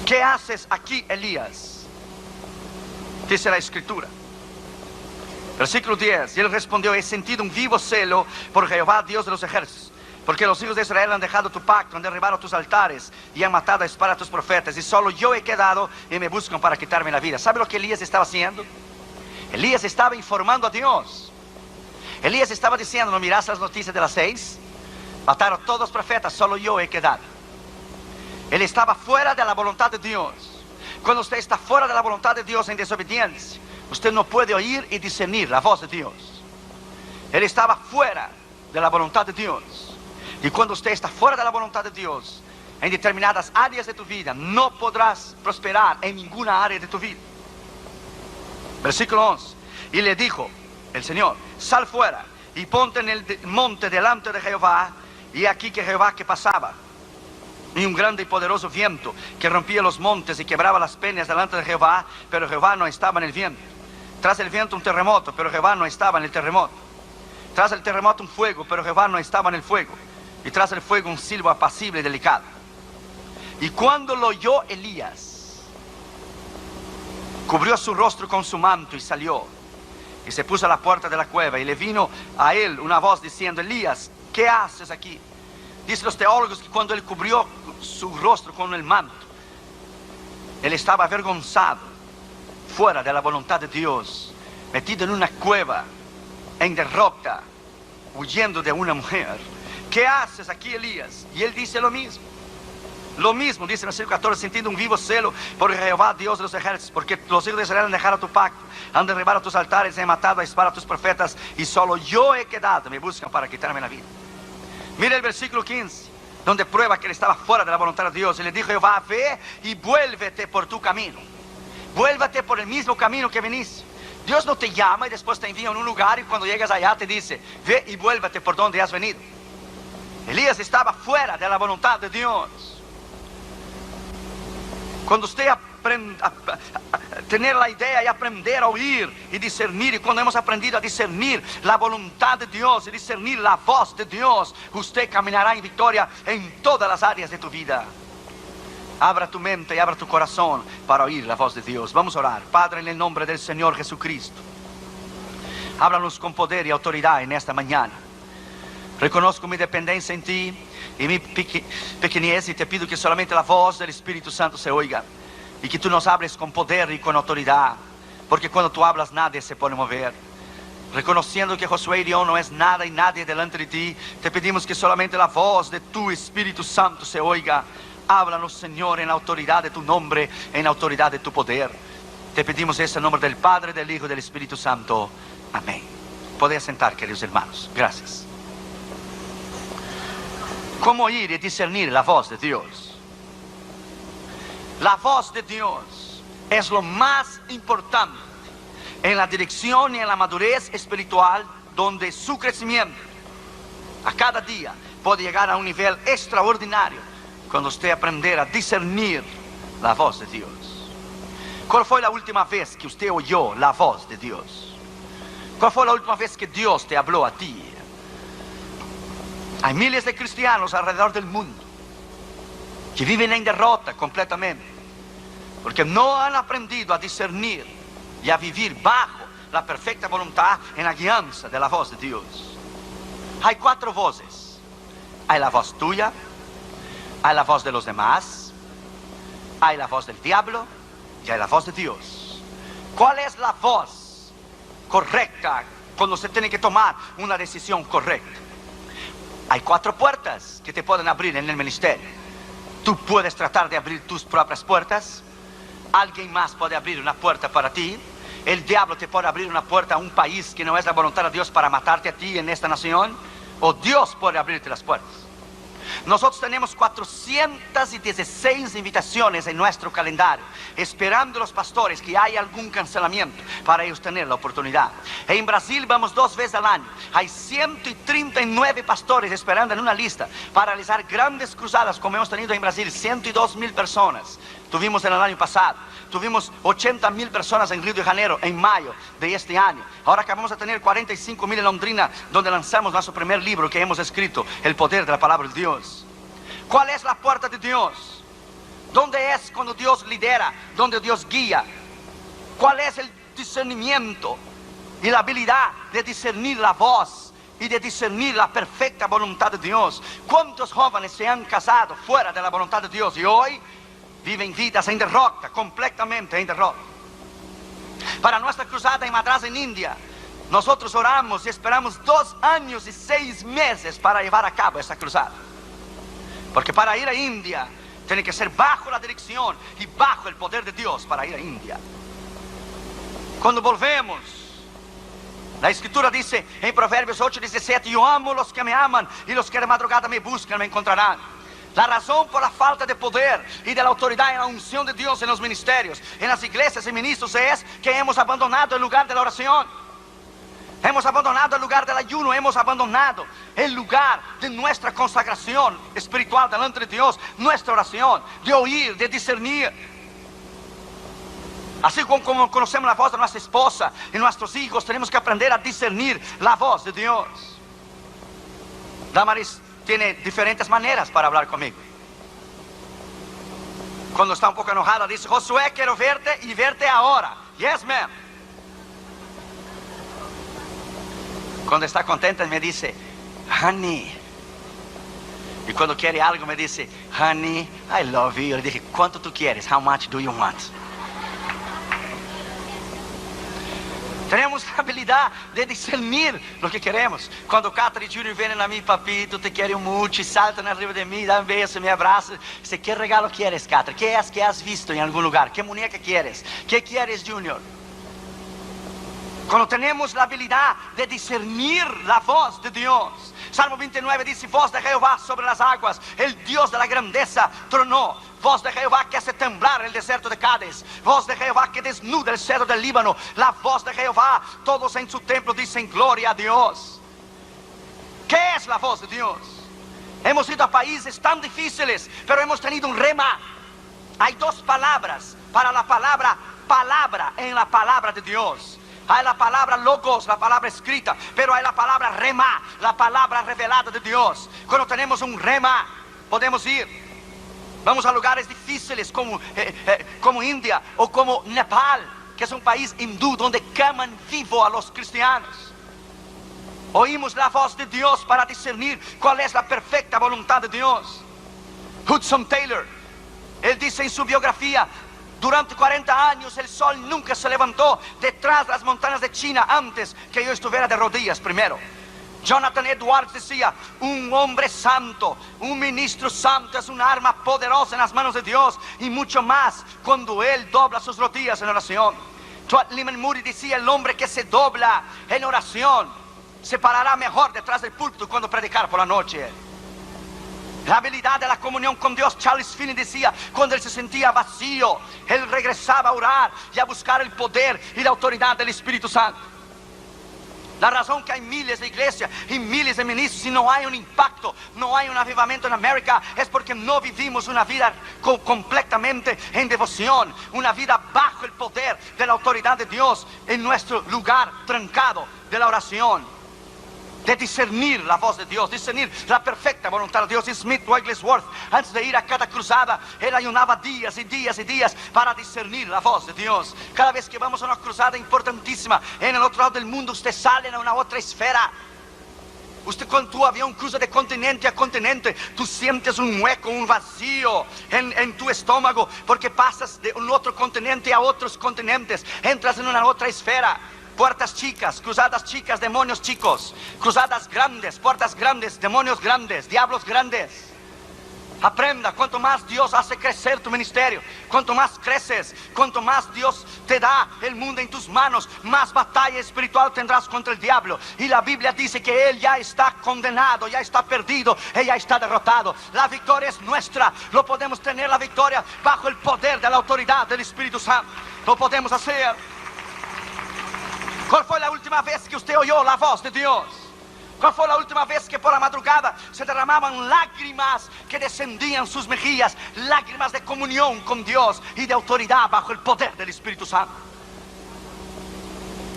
¿qué haces aquí, Elías? Dice la escritura. Versículo 10. Y él respondió: he sentido un vivo celo por Jehová, Dios de los ejércitos, porque los hijos de Israel han dejado tu pacto, han derribado tus altares y han matado a espada a tus profetas, y solo yo he quedado y me buscan para quitarme la vida. ¿Sabe lo que Elías estaba haciendo? Elías estaba informando a Dios. Elías estaba diciendo: ¿no miras las noticias de las 6? Mataron a todos los profetas, solo yo he quedado. Él estaba fuera de la voluntad de Dios. Cuando usted está fuera de la voluntad de Dios en desobediencia, usted no puede oír y discernir la voz de Dios. Él estaba fuera de la voluntad de Dios. Y cuando usted está fuera de la voluntad de Dios, en determinadas áreas de tu vida, no podrás prosperar en ninguna área de tu vida. Versículo 11. Y le dijo el Señor: sal fuera y ponte en el monte delante de Jehová. Y aquí que Jehová que pasaba, y un grande y poderoso viento que rompía los montes y quebraba las peñas delante de Jehová, pero Jehová no estaba en el viento. Tras el viento un terremoto, pero Jehová no estaba en el terremoto. Tras el terremoto un fuego, pero Jehová no estaba en el fuego. Y tras el fuego un silbo apacible y delicado. Y cuando lo oyó Elías, cubrió su rostro con su manto y salió, y se puso a la puerta de la cueva, y le vino a él una voz diciendo: Elías, ¿qué haces aquí? Dicen los teólogos que cuando él cubrió su rostro con el manto, él estaba avergonzado, fuera de la voluntad de Dios, metido en una cueva, en derrota, huyendo de una mujer. ¿Qué haces aquí, Elías? Y él dice lo mismo. Lo mismo dice en el versículo 14: sentido un vivo celo por Jehová, Dios de los ejércitos, porque los hijos de Israel han dejado tu pacto, han derribado tus altares, han matado a espada a tus profetas, y solo yo he quedado, me buscan para quitarme la vida. Mira el versículo 15, donde prueba que él estaba fuera de la voluntad de Dios. Y le dijo Jehová: ve y vuélvete por tu camino. Vuélvete por el mismo camino que veniste. Dios no te llama y después te envía en un lugar, y cuando llegas allá te dice: ve y vuélvete por donde has venido. Elías estaba fuera de la voluntad de Dios. Cuando usted aprende a tener la idea y aprender a oír y discernir, y cuando hemos aprendido a discernir la voluntad de Dios y discernir la voz de Dios, usted caminará en victoria en todas las áreas de tu vida. Abra tu mente y abra tu corazón para oír la voz de Dios. Vamos a orar. Padre, en el nombre del Señor Jesucristo, háblanos con poder y autoridad en esta mañana. Reconozco mi dependencia en ti y mi pequeñez, y te pido que solamente la voz del Espíritu Santo se oiga, y que tú nos hables con poder y con autoridad, porque cuando tú hablas nadie se puede mover. Reconociendo que Josué y yo no es nada y nadie delante de ti, te pedimos que solamente la voz de tu Espíritu Santo se oiga. Háblanos, Señor, en la autoridad de tu nombre, en la autoridad de tu poder. Te pedimos eso en nombre del Padre, del Hijo y del Espíritu Santo. Amén. Podéis sentar, queridos hermanos. Gracias. ¿Cómo oír y discernir la voz de Dios? La voz de Dios es lo más importante en la dirección y en la madurez espiritual, donde su crecimiento a cada día puede llegar a un nivel extraordinario cuando usted aprender a discernir la voz de Dios. ¿Cuál fue la última vez que usted oyó la voz de Dios? ¿Cuál fue la última vez que Dios te habló a ti? Hay miles de cristianos alrededor del mundo que viven en derrota completamente, porque no han aprendido a discernir y a vivir bajo la perfecta voluntad en la guianza de la voz de Dios. Hay 4 voces. Hay la voz tuya, hay la voz de los demás, hay la voz del diablo y hay la voz de Dios. ¿Cuál es la voz correcta cuando se tiene que tomar una decisión correcta? Hay 4 puertas que te pueden abrir en el ministerio. Tú puedes tratar de abrir tus propias puertas. Alguien más puede abrir una puerta para ti. El diablo te puede abrir una puerta a un país que no es la voluntad de Dios para matarte a ti en esta nación. O Dios puede abrirte las puertas. Nosotros tenemos 416 invitaciones en nuestro calendario, esperando los pastores que haya algún cancelamiento para ellos tener la oportunidad. En Brasil vamos 2 veces al año. Hay 139 pastores esperando en una lista para realizar grandes cruzadas, como hemos tenido en Brasil, 102,000 personas. Tuvimos en el año pasado. Tuvimos 80,000 personas en Río de Janeiro en mayo de este año. Ahora acabamos de tener 45,000 en Londrina, donde lanzamos nuestro primer libro que hemos escrito, El Poder de la Palabra de Dios. ¿Cuál es la puerta de Dios? ¿Dónde es cuando Dios lidera? ¿Dónde Dios guía? ¿Cuál es el discernimiento y la habilidad de discernir la voz y de discernir la perfecta voluntad de Dios? ¿Cuántos jóvenes se han casado fuera de la voluntad de Dios y hoy viven vidas en derrota, completamente en derrota? Para nuestra cruzada en Madras, en India, nosotros oramos y esperamos 2 años y 6 meses para llevar a cabo esa cruzada. Porque para ir a India tiene que ser bajo la dirección y bajo el poder de Dios para ir a India. Cuando volvemos, la Escritura dice en Proverbios 8:17: yo amo los que me aman, y los que de madrugada me buscan me encontrarán. La razón por la falta de poder y de la autoridad en la unción de Dios en los ministerios, en las iglesias y ministros, es que hemos abandonado el lugar de la oración. Hemos abandonado el lugar del ayuno, hemos abandonado el lugar de nuestra consagración espiritual delante de Dios, nuestra oración, de oír, de discernir. Así como conocemos la voz de nuestra esposa y nuestros hijos, tenemos que aprender a discernir la voz de Dios. Damaris tiene diferentes maneras para hablar conmigo. Cuando está un poco enojada, dice: Josué, quiero verte y verte ahora. Yes, ma'am. Cuando está contenta me dice: honey. Y cuando quiere algo me dice: honey, I love you. Yo le dije: ¿cuánto tú quieres? How much do you want? Tenemos la habilidad de discernir lo que queremos. Cuando Catherine y Junior vienen a mí: papito, te quiero mucho, y saltan arriba de mí, dan un beso, me abrazan. Dice: ¿qué regalo quieres, Catherine? ¿Qué es que has visto en algún lugar? ¿Qué muñeca quieres? ¿Qué quieres, Junior? Cuando tenemos la habilidad de discernir la voz de Dios. Salmo 29 dice: voz de Jehová sobre las aguas, el Dios de la grandeza tronó. Voz de Jehová que hace temblar el desierto de Cádiz. Voz de Jehová que desnuda el cedro del Líbano. La voz de Jehová, todos en su templo dicen: gloria a Dios. ¿Qué es la voz de Dios? Hemos ido a países tan difíciles, pero hemos tenido un rema. Hay 2 palabras para la palabra palabra en la palabra de Dios. Hay la palabra logos, la palabra escrita, pero hay la palabra rema, la palabra revelada de Dios. Cuando tenemos un rema, podemos ir. Vamos a lugares difíciles como India o como Nepal, que es un país hindú donde queman vivo a los cristianos. Oímos la voz de Dios para discernir cuál es la perfecta voluntad de Dios. Hudson Taylor, él dice en su biografía: durante 40 años el sol nunca se levantó detrás de las montañas de China antes que yo estuviera de rodillas primero. Jonathan Edwards decía: un hombre santo, un ministro santo es una arma poderosa en las manos de Dios, y mucho más cuando él dobla sus rodillas en oración. Dwight Lyman Moody decía: el hombre que se dobla en oración se parará mejor detrás del púlpito cuando predicar por la noche. La habilidad de la comunión con Dios. Charles Finney decía: cuando él se sentía vacío, él regresaba a orar y a buscar el poder y la autoridad del Espíritu Santo. La razón que hay miles de iglesias y miles de ministros y no hay un impacto, no hay un avivamiento en América, es porque no vivimos una vida completamente en devoción, una vida bajo el poder de la autoridad de Dios en nuestro lugar trancado de la oración. De discernir la voz de Dios, discernir la perfecta voluntad de Dios. Y Smith Wigglesworth, antes de ir a cada cruzada, él ayunaba días y días y días para discernir la voz de Dios. Cada vez que vamos a una cruzada importantísima en el otro lado del mundo, usted sale a una otra esfera. Usted, cuando tu avión cruza de continente a continente, tú sientes un hueco, un vacío en tu estómago, porque pasas de un otro continente a otros continentes, entras en una otra esfera. Puertas chicas, cruzadas chicas, demonios chicos. Cruzadas grandes, puertas grandes, demonios grandes, diablos grandes. Aprenda: cuanto más Dios hace crecer tu ministerio, cuanto más creces, cuanto más Dios te da el mundo en tus manos, más batalla espiritual tendrás contra el diablo. Y la Biblia dice que él ya está condenado, ya está perdido, él ya está derrotado. La victoria es nuestra. Lo podemos tener, la victoria, bajo el poder de la autoridad del Espíritu Santo. Lo podemos hacer. ¿Cuál fue la última vez que usted oyó la voz de Dios? ¿Cuál fue la última vez que por la madrugada se derramaban lágrimas que descendían sus mejillas? Lágrimas de comunión con Dios y de autoridad bajo el poder del Espíritu Santo.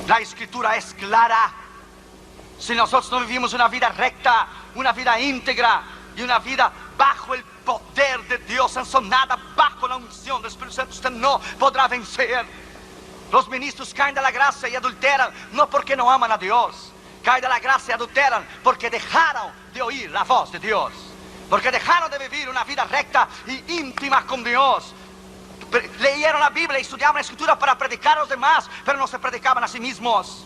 La Escritura es clara. Si nosotros no vivimos una vida recta, una vida íntegra y una vida bajo el poder de Dios ensonada bajo la unción del Espíritu Santo, usted no podrá vencer. Los ministros caen de la gracia y adulteran, no porque no aman a Dios. Caen de la gracia y adulteran porque dejaron de oír la voz de Dios, porque dejaron de vivir una vida recta y íntima con Dios. Leyeron la Biblia y estudiaban la Escritura para predicar a los demás, pero no se predicaban a sí mismos.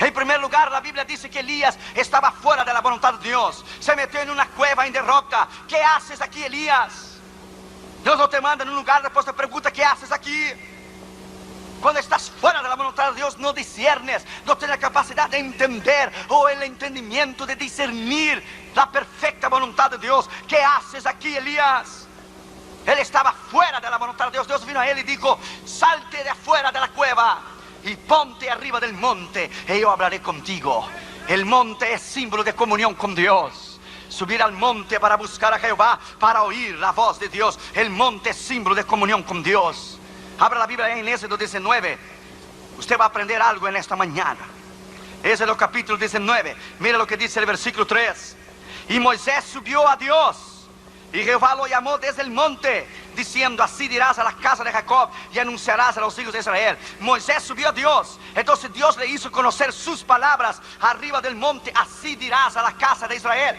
En primer lugar, la Biblia dice que Elías estaba fuera de la voluntad de Dios. Se metió en una cueva en derrota. ¿Qué haces aquí, Elías? Dios no te manda en un lugar, después te pregunta: ¿qué haces aquí? Cuando estás fuera de la voluntad de Dios, no discernes, no tienes la capacidad de entender o el entendimiento de discernir la perfecta voluntad de Dios. ¿Qué haces aquí, Elías? Él estaba fuera de la voluntad de Dios. Dios vino a él y dijo: salte de afuera de la cueva y ponte arriba del monte y yo hablaré contigo. El monte es símbolo de comunión con Dios. Subir al monte para buscar a Jehová, para oír la voz de Dios. El monte es símbolo de comunión con Dios. Abra la Biblia en Éxodo 19. Usted va a aprender algo en esta mañana. Éxodo capítulo 19. Mira lo que dice el versículo 3. Y Moisés subió a Dios, y Jehová lo llamó desde el monte, diciendo: así dirás a la casa de Jacob y anunciarás a los hijos de Israel. Moisés subió a Dios. Entonces Dios le hizo conocer sus palabras arriba del monte. Así dirás a la casa de Israel.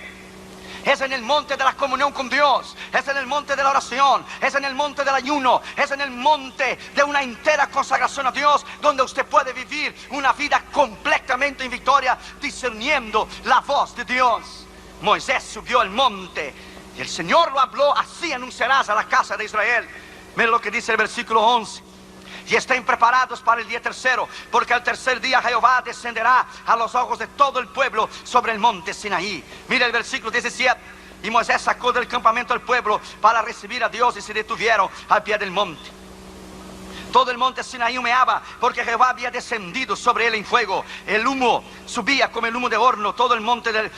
Es en el monte de la comunión con Dios, es en el monte de la oración, es en el monte del ayuno, es en el monte de una entera consagración a Dios, donde usted puede vivir una vida completamente en victoria, discerniendo la voz de Dios. Moisés subió al monte y el Señor lo habló: así anunciarás a la casa de Israel. Mira lo que dice el versículo 11. Y estén preparados para el día tercero, porque al tercer día Jehová descenderá a los ojos de todo el pueblo sobre el monte Sinaí. Mira el versículo 17. Y Moisés sacó del campamento al pueblo para recibir a Dios, y se detuvieron al pie del monte. Todo el monte Sinaí humeaba, porque Jehová había descendido sobre él en fuego. El humo subía como el humo de horno. Todo el monte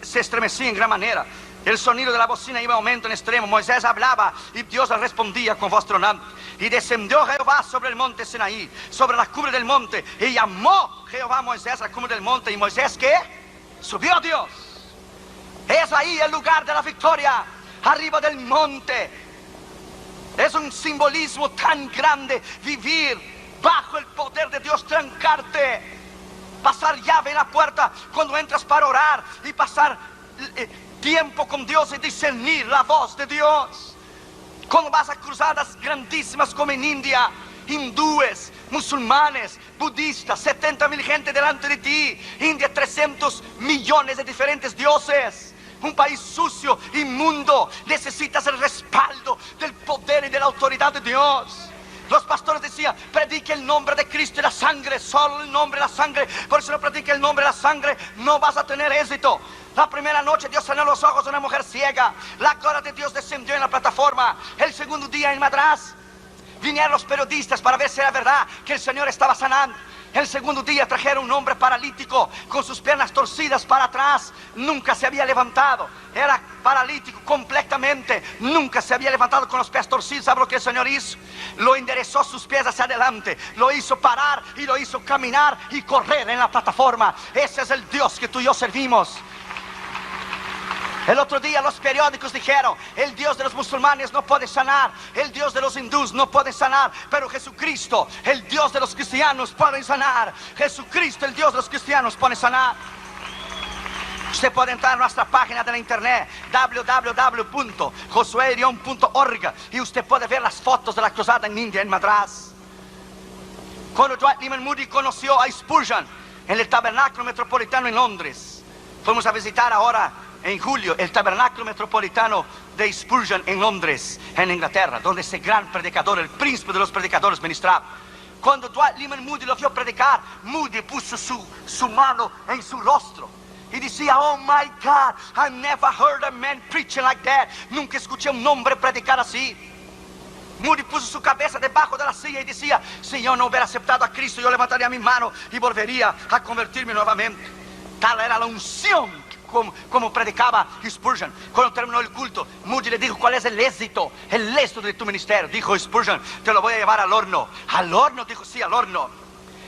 se estremecía en gran manera. El sonido de la bocina iba en aumento en extremo. Moisés hablaba y Dios le respondía con voz tronante. Y descendió Jehová sobre el monte Sinaí, sobre la cumbre del monte, y llamó Jehová a Moisés a la cumbre del monte. Y Moisés, ¿qué? Subió a Dios. Es ahí el lugar de la victoria, arriba del monte. Es un simbolismo tan grande, vivir bajo el poder de Dios, trancarte, pasar llave en la puerta cuando entras para orar, y pasar tiempo con Dios y discernir la voz de Dios. Cuando vas a cruzadas grandísimas como en India, hindúes, musulmanes, budistas, 70,000 gente delante de ti. India, 300 millones de diferentes dioses. Un país sucio, inmundo. Necesitas el respaldo del poder y de la autoridad de Dios. Los pastores decían: predique el nombre de Cristo y la sangre, solo el nombre y la sangre. Por si no predica el nombre y la sangre, no vas a tener éxito. La primera noche Dios sanó los ojos de una mujer ciega. La gloria de Dios descendió en la plataforma. El segundo día en Madras vinieron los periodistas para ver si era verdad que el Señor estaba sanando. El segundo día trajeron un hombre paralítico con sus piernas torcidas para atrás. Nunca se había levantado. Era paralítico completamente. Nunca se había levantado con los pies torcidos. ¿Sabe lo que el Señor hizo? Lo enderezó sus pies hacia adelante. Lo hizo parar y lo hizo caminar y correr en la plataforma. Ese es el Dios que tú y yo servimos. El otro día los periódicos dijeron: el Dios de los musulmanes no puede sanar, el Dios de los hindúes no puede sanar, pero Jesucristo, el Dios de los cristianos, puede sanar. Jesucristo, el Dios de los cristianos, puede sanar. Usted puede entrar a nuestra página de la internet, www.josuerion.org, y usted puede ver las fotos de la cruzada en India, en Madras. Cuando Dwight Lyman Moody conoció a Spurgeon en el Tabernáculo Metropolitano en Londres, fuimos a visitar ahora en julio el Tabernáculo Metropolitano de Spurgeon en Londres, en Inglaterra, donde ese gran predicador, el príncipe de los predicadores, ministraba. Cuando Dwight Lyman Moody lo vio predicar, Moody puso su mano en su rostro y decía: oh my God, I never heard a man preaching like that. Nunca escuché un hombre predicar así. Moody puso su cabeza debajo de la silla y decía: si yo no hubiera aceptado a Cristo, yo levantaría mi mano y volvería a convertirme nuevamente. Tal era la unción como predicaba Spurgeon. Cuando terminó el culto, Moody le dijo: ¿cuál es el éxito de tu ministerio? Dijo Spurgeon: te lo voy a llevar al horno. ¿Al horno? Dijo: sí, al horno.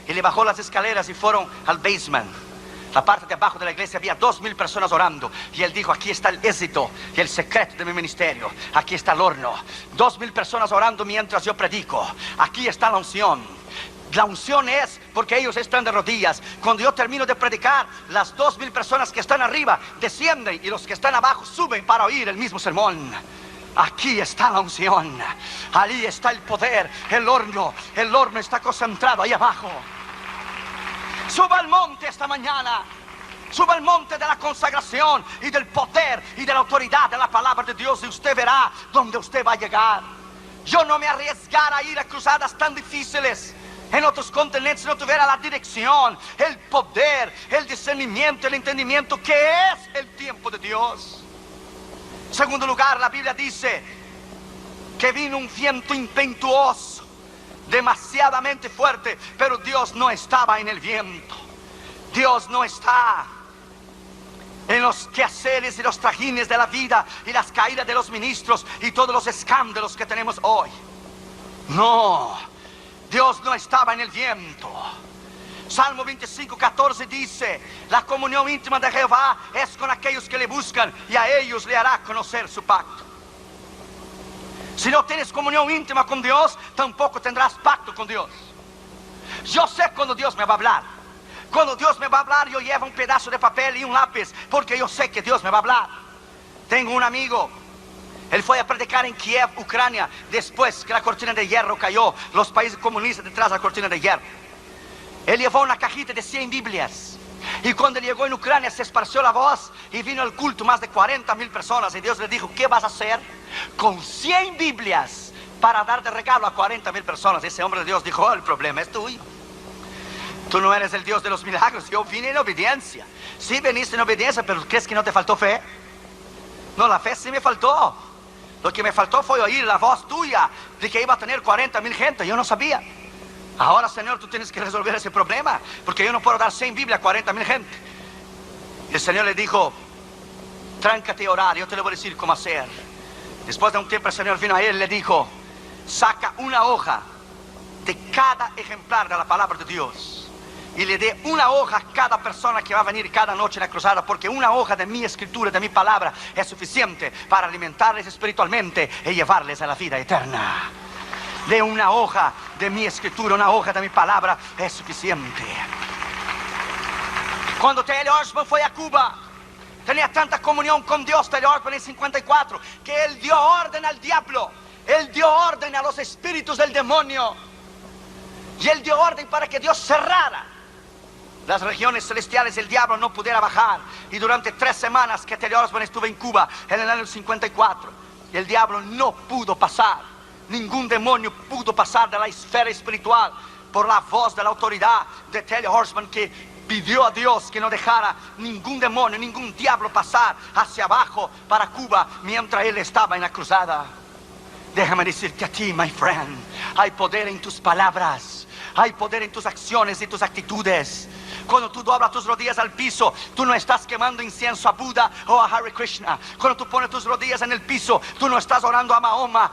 Y le bajó las escaleras y fueron al basement. la parte de abajo de la iglesia había 2000 personas orando. Y él dijo, aquí está el éxito y el secreto de mi ministerio. Aquí está el horno. 2000 personas orando mientras yo predico. Aquí está la unción. La unción es porque ellos están de rodillas. Cuando yo termino de predicar, las 2000 personas que están arriba descienden y los que están abajo suben para oír el mismo sermón. Aquí está la unción. Ahí está el poder. El horno está concentrado ahí abajo. Suba al monte esta mañana. Suba al monte de la consagración y del poder y de la autoridad de la palabra de Dios, y usted verá dónde usted va a llegar. Yo no me arriesgara a ir a cruzadas tan difíciles en otros continentes si no tuviera la dirección, el poder, el discernimiento, el entendimiento que es el tiempo de Dios. En segundo lugar, la Biblia dice que vino un viento impetuoso, demasiadamente fuerte, pero Dios no estaba en el viento. Dios no está en los quehaceres y los trajines de la vida y las caídas de los ministros y todos los escándalos que tenemos hoy. No, Dios no estaba en el viento. Salmo 25:14 dice: la comunión íntima de Jehová es con aquellos que le buscan, y a ellos le hará conocer su pacto. Si no tienes comunión íntima con Dios, tampoco tendrás pacto con Dios. Yo sé cuando Dios me va a hablar. Cuando Dios me va a hablar, yo llevo un pedazo de papel y un lápiz, porque yo sé que Dios me va a hablar. Tengo un amigo, él fue a predicar en Kiev, Ucrania, después que la cortina de hierro cayó, los países comunistas detrás de la cortina de hierro. Él llevó una cajita de 100 Biblias, y cuando llegó en Ucrania se esparció la voz y vino al culto más de 40,000 personas, y Dios le dijo: ¿qué vas a hacer con 100 Biblias para dar de regalo a 40,000 personas? Ese hombre de Dios dijo: oh, el problema es tuyo. Tú no eres el Dios de los milagros. Yo vine en obediencia. Sí, viniste en obediencia, pero ¿crees que no te faltó fe? No, la fe sí me faltó. Lo que me faltó fue oír la voz tuya de que iba a tener 40,000 gente. Yo no sabía. Ahora, Señor, tú tienes que resolver ese problema, porque yo no puedo dar 100 Biblias a 40,000 gente. Y el Señor le dijo: tráncate a orar, yo te lo voy a decir cómo hacer. Después de un tiempo el Señor vino a él y le dijo: saca una hoja de cada ejemplar de la palabra de Dios y le dé una hoja a cada persona que va a venir cada noche en la cruzada, porque una hoja de mi escritura, de mi palabra, es suficiente para alimentarles espiritualmente y llevarles a la vida eterna. De una hoja de mi escritura, una hoja de mi palabra es suficiente. Cuando T.L. Osborne fue a Cuba, tenía tanta comunión con Dios, T.L. Osborne en 54, que él dio orden al diablo, él dio orden a los espíritus del demonio, y él dio orden para que Dios cerrara las regiones celestiales, el diablo no pudiera bajar. Y durante 3 semanas que T.L. Osborne estuvo en Cuba en el año 54, el diablo no pudo pasar. Ningún demonio pudo pasar de la esfera espiritual por la voz de la autoridad de T.L. Osborne, que pidió a Dios que no dejara ningún demonio, ningún diablo pasar hacia abajo para Cuba mientras él estaba en la cruzada. Déjame decirte a ti, my friend, hay poder en tus palabras, hay poder en tus acciones y tus actitudes. Cuando tú doblas tus rodillas al piso, tú no estás quemando incienso a Buda o a Hare Krishna. Cuando tú pones tus rodillas en el piso, tú no estás orando a Mahoma.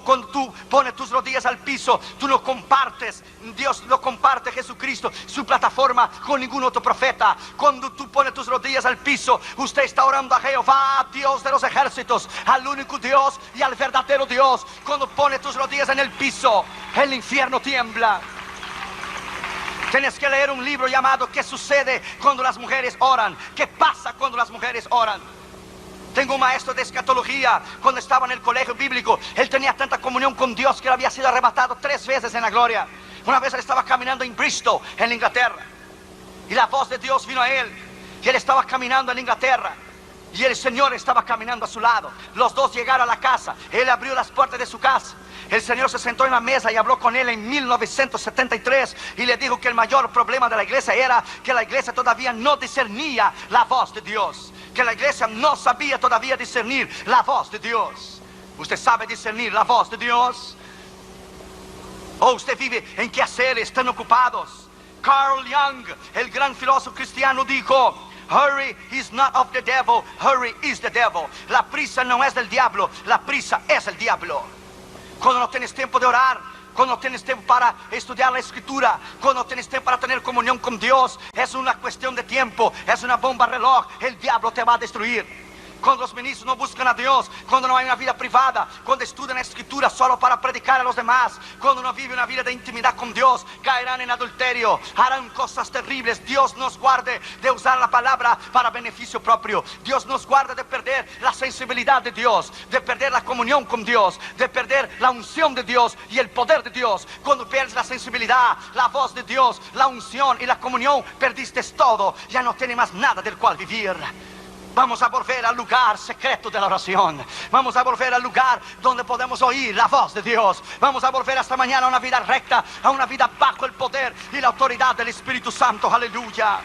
Cuando tú pones tus rodillas al piso, tú no compartes, Dios no comparte Jesucristo, su plataforma, con ningún otro profeta. Cuando tú pones tus rodillas al piso, usted está orando a Jehová, Dios de los ejércitos, al único Dios y al verdadero Dios. Cuando pones tus rodillas en el piso, el infierno tiembla. Tienes que leer un libro llamado ¿Qué sucede cuando las mujeres oran? ¿Qué pasa cuando las mujeres oran? Tengo un maestro de escatología. Cuando estaba en el colegio bíblico, él tenía tanta comunión con Dios que él había sido arrebatado 3 veces en la gloria. Una vez él estaba caminando en Bristol, en Inglaterra, y la voz de Dios vino a él, y él estaba caminando en Inglaterra, y el Señor estaba caminando a su lado. Los dos llegaron a la casa. Él abrió las puertas de su casa. El Señor se sentó en la mesa y habló con él en 1973 y le dijo que el mayor problema de la iglesia era que la iglesia todavía no discernía la voz de Dios, que la iglesia no sabía todavía discernir la voz de Dios. ¿Usted sabe discernir la voz de Dios? ¿O usted vive en quehaceres tan ocupados? Carl Jung, el gran filósofo cristiano, dijo: hurry is not of the devil, hurry is the devil. La prisa no es del diablo, la prisa es el diablo. Cuando no tienes tiempo de orar, cuando tienes tiempo para estudiar la Escritura, cuando tienes tiempo para tener comunión con Dios, es una cuestión de tiempo, es una bomba reloj. El diablo te va a destruir. Cuando los ministros no buscan a Dios, cuando no hay una vida privada, cuando estudian la Escritura solo para predicar a los demás, cuando no viven una vida de intimidad con Dios, caerán en adulterio, harán cosas terribles. Dios nos guarde de usar la palabra para beneficio propio. Dios nos guarde de perder la sensibilidad de Dios, de perder la comunión con Dios, de perder la unción de Dios y el poder de Dios. Cuando pierdes la sensibilidad, la voz de Dios, la unción y la comunión, perdiste todo. Ya no tienes más nada del cual vivir. Vamos a volver al lugar secreto de la oración. Vamos a volver al lugar donde podemos oír la voz de Dios. Vamos a volver esta mañana a una vida recta, a una vida bajo el poder y la autoridad del Espíritu Santo. Aleluya.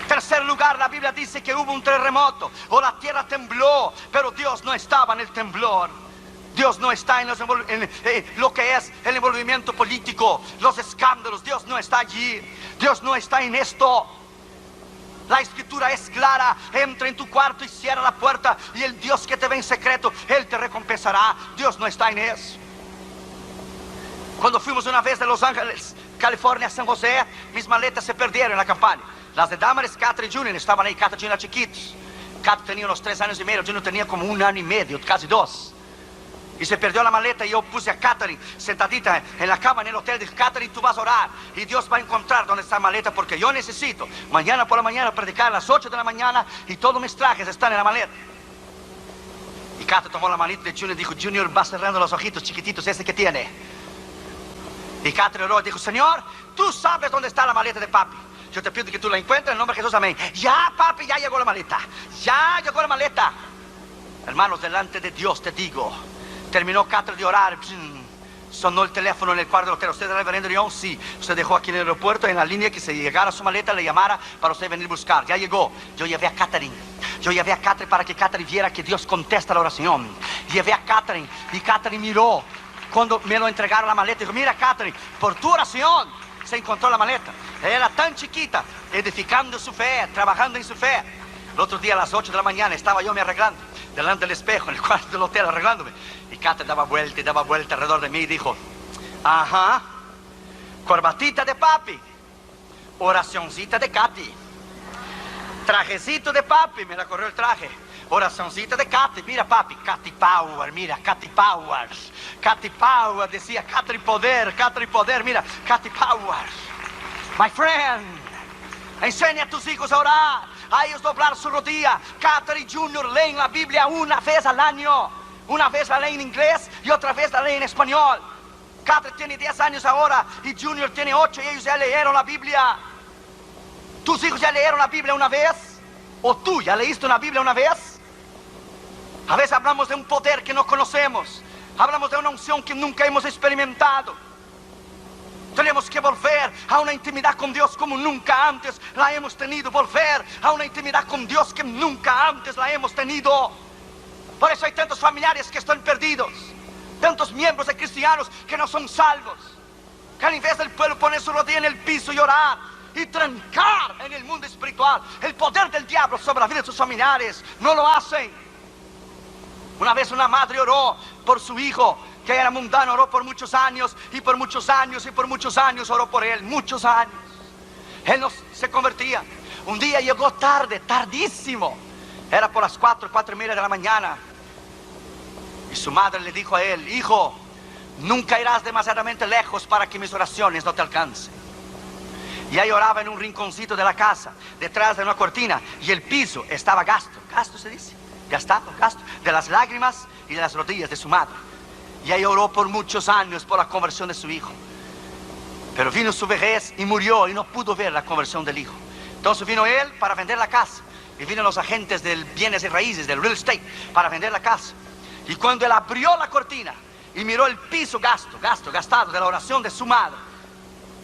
Tercer lugar, la Biblia dice que hubo un terremoto o la tierra tembló, pero Dios no estaba en el temblor. Dios no está en lo que es el envolvimiento político, los escándalos. Dios no está allí. Dios no está en esto. La Escritura es clara. Entra en tu cuarto y cierra la puerta, y el Dios que te ve en secreto, Él te recompensará. Dios no está en eso. Cuando fuimos una vez de Los Ángeles, California, a San José, mis maletas se perdieron en la campaña. Las de Damaris, Catherine y Junior estaban ahí. Catherine era chiquitos. Catherine tenía unos 3 años y medio, Junior tenía como 1 año y medio, casi 2. Y se perdió la maleta, y yo puse a Catherine sentadita en la cama en el hotel. Dije: Catherine, tú vas a orar y Dios va a encontrar dónde está la maleta, porque yo necesito mañana por la mañana predicar a las 8 de la mañana y todos mis trajes están en la maleta. Y Catherine tomó la manita de Junior y dijo: Junior, va cerrando los ojitos chiquititos, ese que tiene. Y Catherine oró y dijo: Señor, tú sabes dónde está la maleta de papi. Yo te pido que tú la encuentres en el nombre de Jesús, amén. Ya, papi, ya llegó la maleta. Ya llegó la maleta. Hermanos, delante de Dios te digo, terminó Catherine de orar. Sonó el teléfono en el cuarto del hotel. ¿Usted es el reverendo León? Sí. Usted dejó aquí en el aeropuerto en la línea que se llegara su maleta, le llamara para usted venir a buscar. Ya llegó. Yo llevé a Catherine. Yo llevé a Catherine para que Catherine viera que Dios contesta la oración. Llevé a Catherine y Catherine miró. Cuando me lo entregaron la maleta, dijo: mira, Catherine, por tu oración se encontró la maleta. Ella era tan chiquita, edificando su fe, trabajando en su fe. El otro día a las 8 de la mañana estaba yo me arreglando delante del espejo en el cuarto del hotel, arreglándome. Y Catherine daba vuelta y daba vuelta alrededor de mí y dijo: ajá, corbatita de papi, oracioncita de Katy, trajecito de papi. Me la corrió el traje. Oracioncita de Katy. Mira, papi, Katy Power, mira, Katy Power. Katy Power, decía Katy Poder, mira, Katy Power. My friend, enseña a tus hijos a orar, a ellos doblar su rodilla. Catherine Junior leen la Biblia una vez al año. Una vez la leen en inglés y otra vez la leen en español. Catherine tiene 10 años ahora y Junior tiene 8, y ellos ya leyeron la Biblia. ¿Tus hijos ya leyeron la Biblia una vez? ¿O tú ya leíste una Biblia una vez? A veces hablamos de un poder que no conocemos. Hablamos de una unción que nunca hemos experimentado. Tenemos que volver a una intimidad con Dios como nunca antes la hemos tenido. Volver a una intimidad con Dios que nunca antes la hemos tenido. Por eso hay tantos familiares que están perdidos, tantos miembros de cristianos que no son salvos, que en vez del pueblo poner su rodilla en el piso y orar y trancar en el mundo espiritual el poder del diablo sobre la vida de sus familiares, no lo hacen. Una vez una madre oró por su hijo que era mundano, oró por muchos años y por muchos años y por muchos años oró por él, muchos años. Él no se convertía. Un día llegó tarde, tardísimo. Era por las 4 y media de la mañana. Y su madre le dijo a él: hijo, nunca irás demasiadamente lejos para que mis oraciones no te alcancen. Y ahí oraba en un rinconcito de la casa, detrás de una cortina, y el piso estaba gasto se dice, gastado, de las lágrimas y de las rodillas de su madre. Y ahí oró por muchos años por la conversión de su hijo. Pero vino su vejez y murió y no pudo ver la conversión del hijo. Entonces vino él para vender la casa. Y vino los agentes del bienes y raíces, del real estate, para vender la casa. Y cuando él abrió la cortina y miró el piso gastado de la oración de su madre,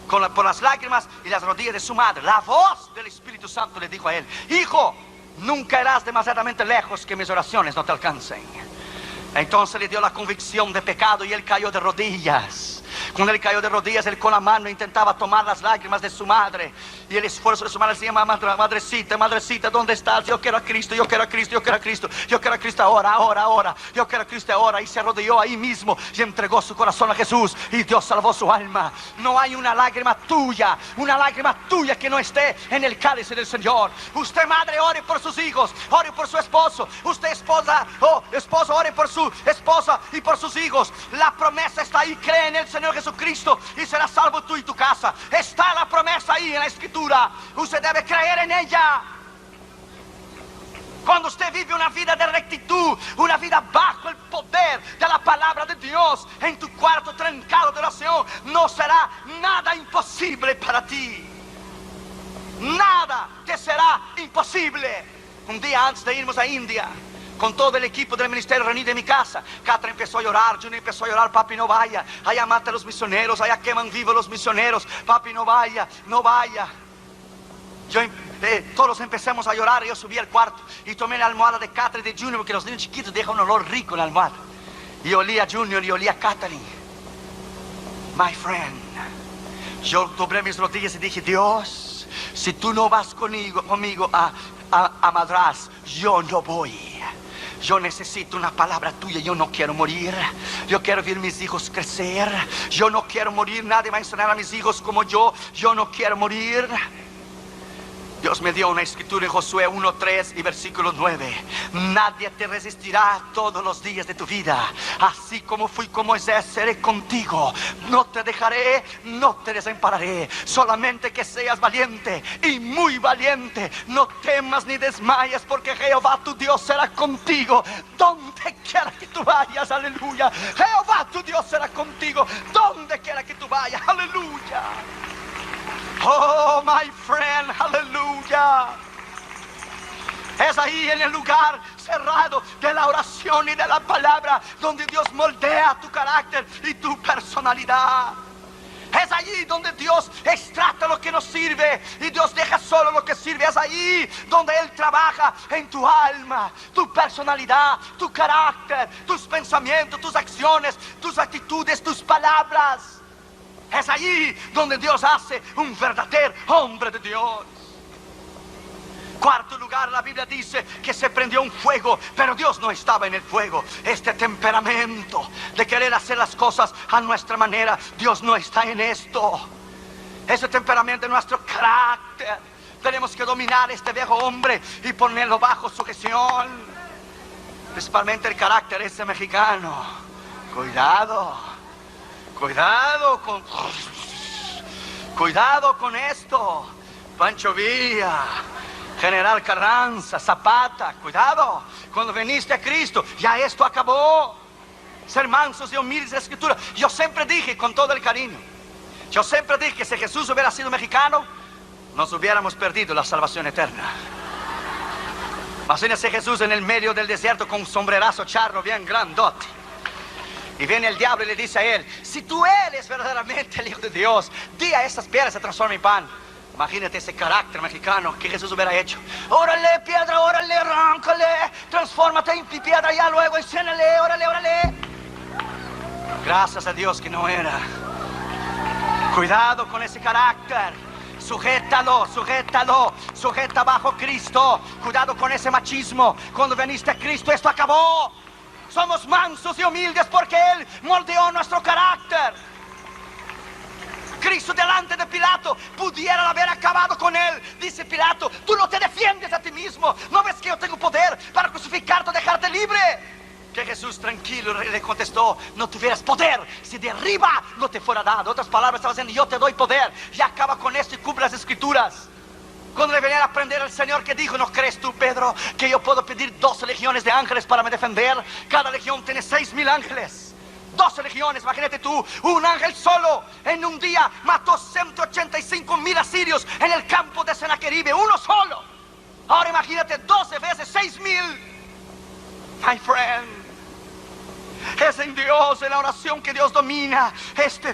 por las lágrimas y las rodillas de su madre, la voz del Espíritu Santo le dijo a él: hijo, nunca irás demasiadamente lejos que mis oraciones no te alcancen. Entonces le dio la convicción de pecado y él cayó de rodillas. Cuando él cayó de rodillas, él con la mano intentaba tomar las lágrimas de su madre. y el esfuerzo de su madre se llama madrecita, madrecita, ¿dónde estás? Yo quiero a Cristo, yo quiero a Cristo, yo quiero a Cristo, yo quiero a Cristo ahora, ahora, ahora, yo quiero a Cristo ahora. Y se arrodilló ahí mismo y entregó su corazón a Jesús, y Dios salvó su alma. No hay una lágrima tuya que no esté en el cáliz del Señor. Usted, madre, ore por sus hijos, ore por su esposo. Usted, esposa, esposo, ore por su esposa y por sus hijos. La promesa está ahí. Cree en el Señor Jesucristo y serás salvo tú y tu casa. Está la promesa ahí en la Escritura. Usted debe creer en ella. Cuando usted vive una vida de rectitud, una vida bajo el poder de la palabra de Dios, en tu cuarto trancado de oración, no será nada imposible para ti. Nada te será imposible. Un día antes de irnos a India, con todo el equipo del ministerio reunido en mi casa, Catra empezó a llorar, Junior empezó a llorar. Papi, no vaya, allá mata a los misioneros, allá queman vivos los misioneros. Papi, no vaya, no vaya. Todos empezamos a llorar. Yo subí al cuarto y tomé la almohada de Catra y de Junior, porque los niños chiquitos dejan un olor rico en la almohada. Y olí a Junior y olí a Catherine. My friend, yo doblé mis rodillas y dije: Dios, si tú no vas conmigo a Madras, yo no voy. Yo necesito una palabra tuya. Yo no quiero morir. Yo quiero ver mis hijos crecer. Yo no quiero morir. Nadie va a enseñar a mis hijos como yo. Yo no quiero morir. Dios me dio una escritura en Josué 1:3 y versículo 9. Nadie te resistirá todos los días de tu vida. Así como fui con Moisés, seré contigo. No te dejaré, no te desampararé. Solamente que seas valiente y muy valiente. No temas ni desmayes, porque Jehová tu Dios será contigo donde quiera que tú vayas. Aleluya. Jehová tu Dios será contigo donde quiera que tú vayas. Aleluya. Oh, my friend, aleluya. Es ahí en el lugar cerrado de la oración y de la palabra donde Dios moldea tu carácter y tu personalidad. Es allí donde Dios extracta lo que nos sirve y Dios deja solo lo que sirve. Es allí donde Él trabaja en tu alma, tu personalidad, tu carácter, tus pensamientos, tus acciones, tus actitudes, tus palabras. Es allí donde Dios hace un verdadero hombre de Dios. Cuarto lugar, la Biblia dice que se prendió un fuego, pero Dios no estaba en el fuego. Este temperamento de querer hacer las cosas a nuestra manera, Dios no está en esto. Ese temperamento de nuestro carácter, tenemos que dominar este viejo hombre y ponerlo bajo sujeción. Principalmente el carácter ese mexicano. Cuidado con esto. Pancho Villa, General Carranza, Zapata, cuidado. Cuando viniste a Cristo, ya esto acabó. Ser mansos y humildes de Escritura. Yo siempre dije, con todo el cariño, yo siempre dije que si Jesús hubiera sido mexicano, nos hubiéramos perdido la salvación eterna. Imagínese Jesús en el medio del desierto con un sombrerazo charro bien grandote. Y viene el diablo y le dice a él: si tú eres verdaderamente el Hijo de Dios, di a estas piedras se transformen en pan. Imagínate ese carácter mexicano que Jesús hubiera hecho. Órale, piedra, órale, arráncale, transfórmate en piedra, ya luego enciéndele, órale. Gracias a Dios que no era. Cuidado con ese carácter. Sujeta bajo Cristo. Cuidado con ese machismo. Cuando viniste a Cristo, esto acabó. Somos mansos y humildes porque Él moldeó nuestro carácter. Cristo delante de Pilato pudiera haber acabado con él. Dice Pilato: tú no te defiendes a ti mismo. ¿No ves que yo tengo poder para crucificarte o dejarte libre? Que Jesús tranquilo le contestó: no tuvieras poder si de arriba no te fuera dado. Otras palabras, estaba diciendo: yo te doy poder. Y acaba con esto y cumple las Escrituras. Cuando le venían a aprender al Señor, que dijo: ¿no crees tú, Pedro, que yo puedo pedir 12 legiones de ángeles para me defender? Cada legión tiene 6,000 ángeles. 12 legiones, imagínate tú. Un ángel solo en un día mató 185,000 asirios en el campo de Senaqueribe. Uno solo. Ahora imagínate 12 veces 6,000. My friend, es en Dios, en la oración, que Dios domina este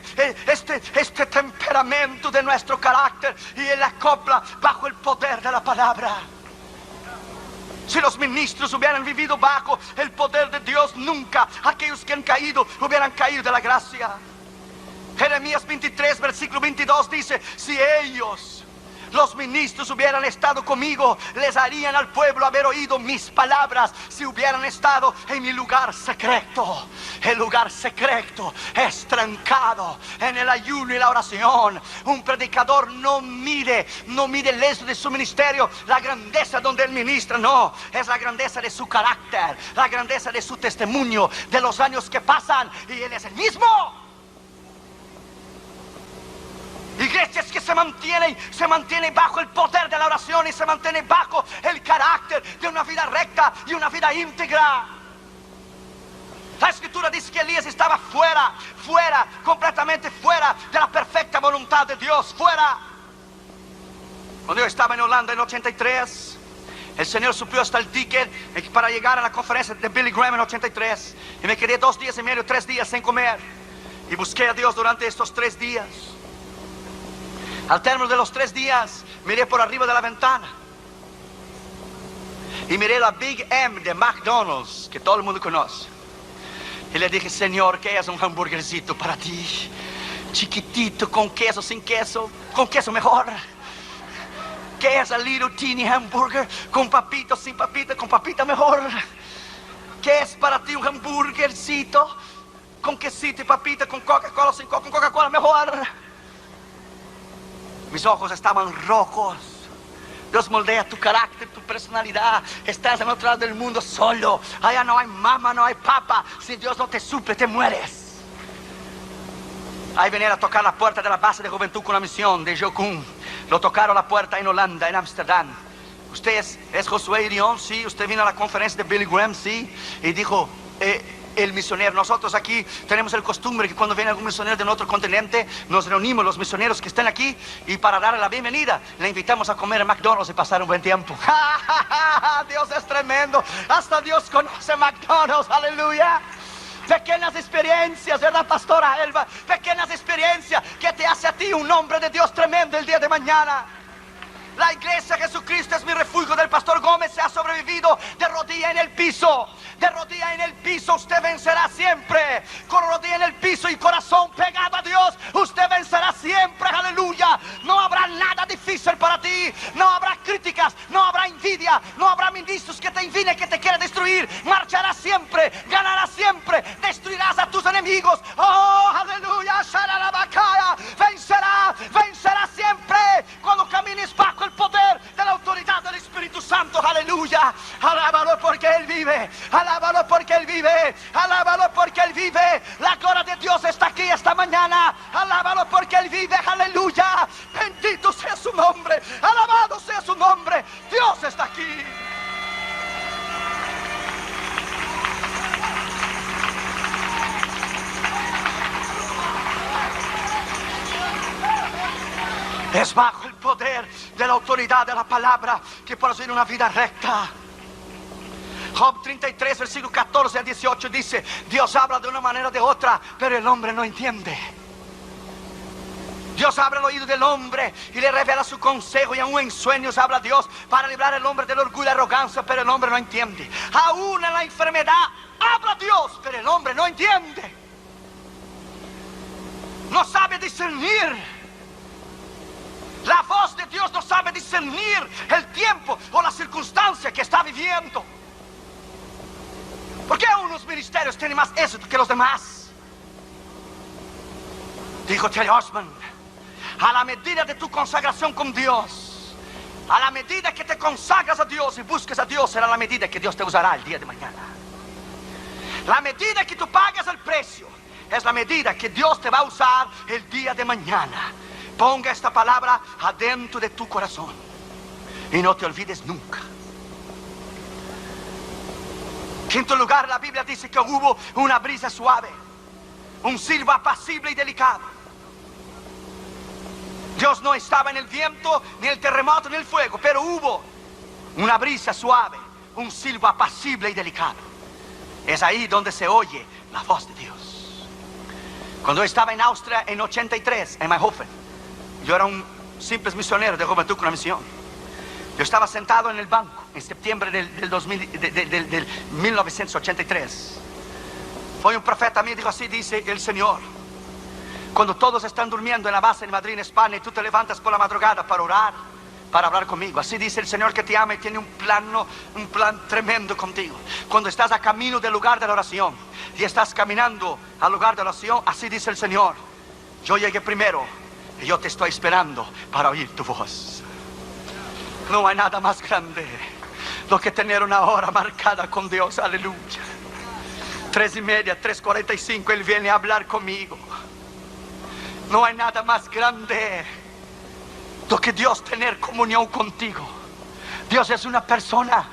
temperamento de nuestro carácter y Él acopla bajo el poder de la palabra. Si los ministros hubieran vivido bajo el poder de Dios, nunca aquellos que han caído hubieran caído de la gracia. Jeremías 23, versículo 22 dice: si ellos los ministros hubieran estado conmigo, les harían al pueblo haber oído mis palabras si hubieran estado en mi lugar secreto. El lugar secreto es trancado en el ayuno y la oración. Un predicador no mide el éxito de su ministerio, la grandeza donde él ministra, no, es la grandeza de su carácter, la grandeza de su testimonio, de los años que pasan, y él es el mismo. Iglesias que se mantienen bajo el poder de la oración y se mantienen bajo el carácter de una vida recta y una vida íntegra. La escritura dice que Elías estaba fuera, completamente fuera de la perfecta voluntad de Dios, fuera. Cuando yo estaba en Holanda en 83, el Señor suplió hasta el ticket para llegar a la conferencia de Billy Graham en 83. Y me quedé 2 días y medio, 3 días sin comer. Y busqué a Dios durante estos 3 días. Al término de los 3 días, miré por arriba de la ventana y miré la Big M de McDonald's, que todo el mundo conoce. Y le dije: Señor, ¿qué es un hamburguercito para ti? Chiquitito, con queso, sin queso, con queso mejor. ¿Qué es el little teeny hamburger? Con papito, sin papita, con papita mejor. ¿Qué es para ti un hamburguercito? Con quesito y papita, con Coca-Cola, sin Coca, con Coca-Cola mejor. Mis ojos estaban rojos. Dios moldea tu carácter, tu personalidad. Estás en otro lado del mundo solo. Allá no hay mamá, no hay papá. Si Dios no te suple, te mueres. Ahí venían a tocar la puerta de la base de juventud con la misión de Jocum. Lo tocaron la puerta en Holanda, en Ámsterdam. Usted es Josué Irión, sí. Usted vino a la conferencia de Billy Graham, sí. Y dijo: el misionero, nosotros aquí tenemos el costumbre que cuando viene algún misionero de otro continente, nos reunimos los misioneros que están aquí, y para darle la bienvenida le invitamos a comer a McDonald's y pasar un buen tiempo. Dios es tremendo. Hasta Dios conoce McDonald's, aleluya. Pequeñas experiencias, ¿verdad, pastora Elba? Pequeñas experiencias que te hace a ti un hombre de Dios tremendo el día de mañana. La iglesia Jesucristo es mi refugio del pastor Gómez se ha sobrevivido de rodilla en el piso. De rodilla en el piso usted vencerá siempre. Con rodilla en el piso y corazón pegado a Dios, usted vencerá siempre, aleluya. No habrá nada difícil para ti. No habrá críticas, no habrá envidia, no habrá ministros que te envidien, que te quieran destruir. Marcharás siempre, ganarás siempre, destruirás a tus enemigos. Oh, aleluya, vencerás siempre cuando camines bajo el poder de la autoridad del Espíritu Santo, aleluya. Alábalo porque Él vive, alábalo porque Él vive, alábalo porque Él vive. La gloria de Dios está aquí esta mañana, alábalo porque Él vive, aleluya. Bendito sea su nombre, alabado sea su nombre. Dios está aquí. Es bajo el poder de la autoridad de la palabra que podemos vivir una vida recta. Job 33, versículo 14 a 18 dice: Dios habla de una manera o de otra, pero el hombre no entiende. Dios abre el oído del hombre y le revela su consejo, y aún en sueños habla Dios para librar al hombre del orgullo y la arrogancia, pero el hombre no entiende. Aún en la enfermedad habla Dios, pero el hombre no entiende. No sabe discernir. La voz de Dios no sabe discernir el tiempo o la circunstancia que está viviendo. ¿Por qué unos ministerios tienen más éxito que los demás? Dijo Terry Osman: a la medida de tu consagración con Dios, a la medida que te consagras a Dios y busques a Dios, será la medida que Dios te usará el día de mañana. La medida que tú pagas el precio es la medida que Dios te va a usar el día de mañana. Ponga esta palabra adentro de tu corazón y no te olvides nunca. En quinto lugar, la Biblia dice que hubo una brisa suave, un silbo apacible y delicado. Dios no estaba en el viento, ni el terremoto, ni el fuego, pero hubo una brisa suave, un silbo apacible y delicado. Es ahí donde se oye la voz de Dios. Cuando estaba en Austria en 83, en Mayhofen, yo era un simple misionero de juventud con una misión. Yo estaba sentado en el banco en septiembre del 1983. Fue un profeta a mí y dijo así: dice el Señor, cuando todos están durmiendo en la base en Madrid, en España, y tú te levantas por la madrugada para orar, para hablar conmigo. Así dice el Señor que te ama y tiene un plan tremendo contigo. Cuando estás a camino del lugar de la oración y estás caminando al lugar de la oración, así dice el Señor: yo llegué primero y yo te estoy esperando para oír tu voz. No hay nada más grande do que tener una hora marcada con Dios. Aleluya. 3:30, 3:45, Él viene a hablar conmigo. No hay nada más grande do que Dios tener comunión contigo. Dios es una persona.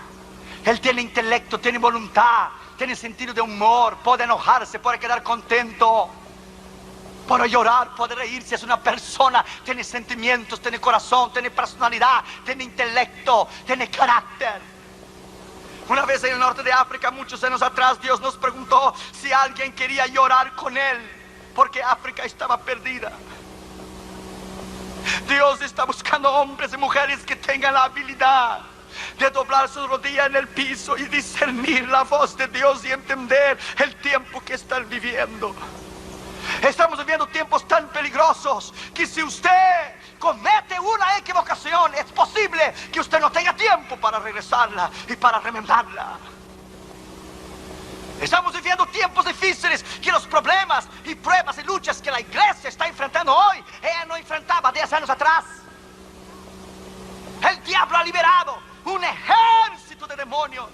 Él tiene intelecto, tiene voluntad, tiene sentido de humor, puede enojarse, puede quedar contento, puede llorar, puede reírse. Es una persona, tiene sentimientos, tiene corazón, tiene personalidad, tiene intelecto, tiene carácter. Una vez en el norte de África, muchos años atrás, Dios nos preguntó si alguien quería llorar con Él, porque África estaba perdida. Dios está buscando hombres y mujeres que tengan la habilidad de doblar sus rodillas en el piso y discernir la voz de Dios y entender el tiempo que están viviendo. Estamos viviendo tiempos tan peligrosos que si usted comete una equivocación, es posible que usted no tenga tiempo para regresarla y para remendarla. Estamos viviendo tiempos difíciles, que los problemas y pruebas y luchas que la iglesia está enfrentando hoy, ella no enfrentaba 10 años atrás. El diablo ha liberado un ejército de demonios.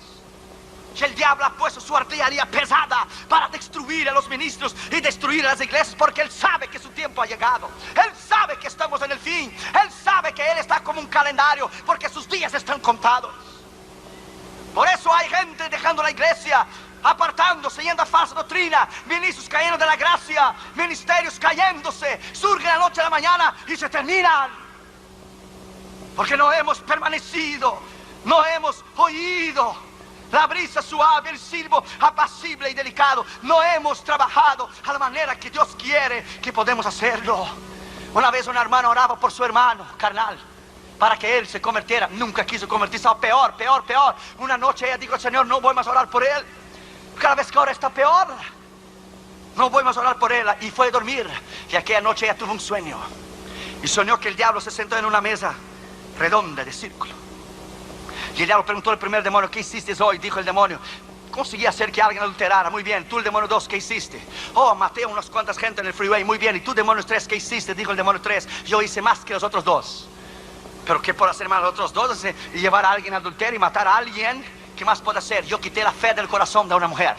Y el diablo ha puesto su artillería pesada para destruir a los ministros y destruir a las iglesias, porque él sabe que su tiempo ha llegado. Él sabe que estamos en el fin. Él sabe que él está como un calendario, porque sus días están contados. Por eso hay gente dejando la iglesia, apartándose, yendo a falsa doctrina, ministros cayendo de la gracia, ministerios cayéndose, surgen la noche a la mañana y se terminan. Porque no hemos permanecido, no hemos oído la brisa suave, el silbo apacible y delicado. No hemos trabajado a la manera que Dios quiere que podemos hacerlo. Una vez una hermana oraba por su hermano carnal para que él se convirtiera. Nunca quiso convertirse. Peor. Una noche ella dijo: Señor, no voy más a orar por él. Cada vez que ahora está peor, no voy más a orar por él. Y fue a dormir. Y aquella noche ella tuvo un sueño. Y soñó que el diablo se sentó en una mesa redonda de círculo. Y el diablo preguntó al primer demonio: ¿qué hiciste hoy? Dijo el demonio: conseguí hacer que alguien adulterara. Muy bien. Tú, el demonio 2, ¿qué hiciste? Oh, maté a unas cuantas gente en el freeway. Muy bien. Y tú, demonio 3, ¿qué hiciste? Dijo el demonio 3: yo hice más que los otros dos. ¿Pero qué puedo hacer más los otros dos? Y llevar a alguien a adulterio y matar a alguien. ¿Qué más puedo hacer? Yo quité la fe del corazón de una mujer.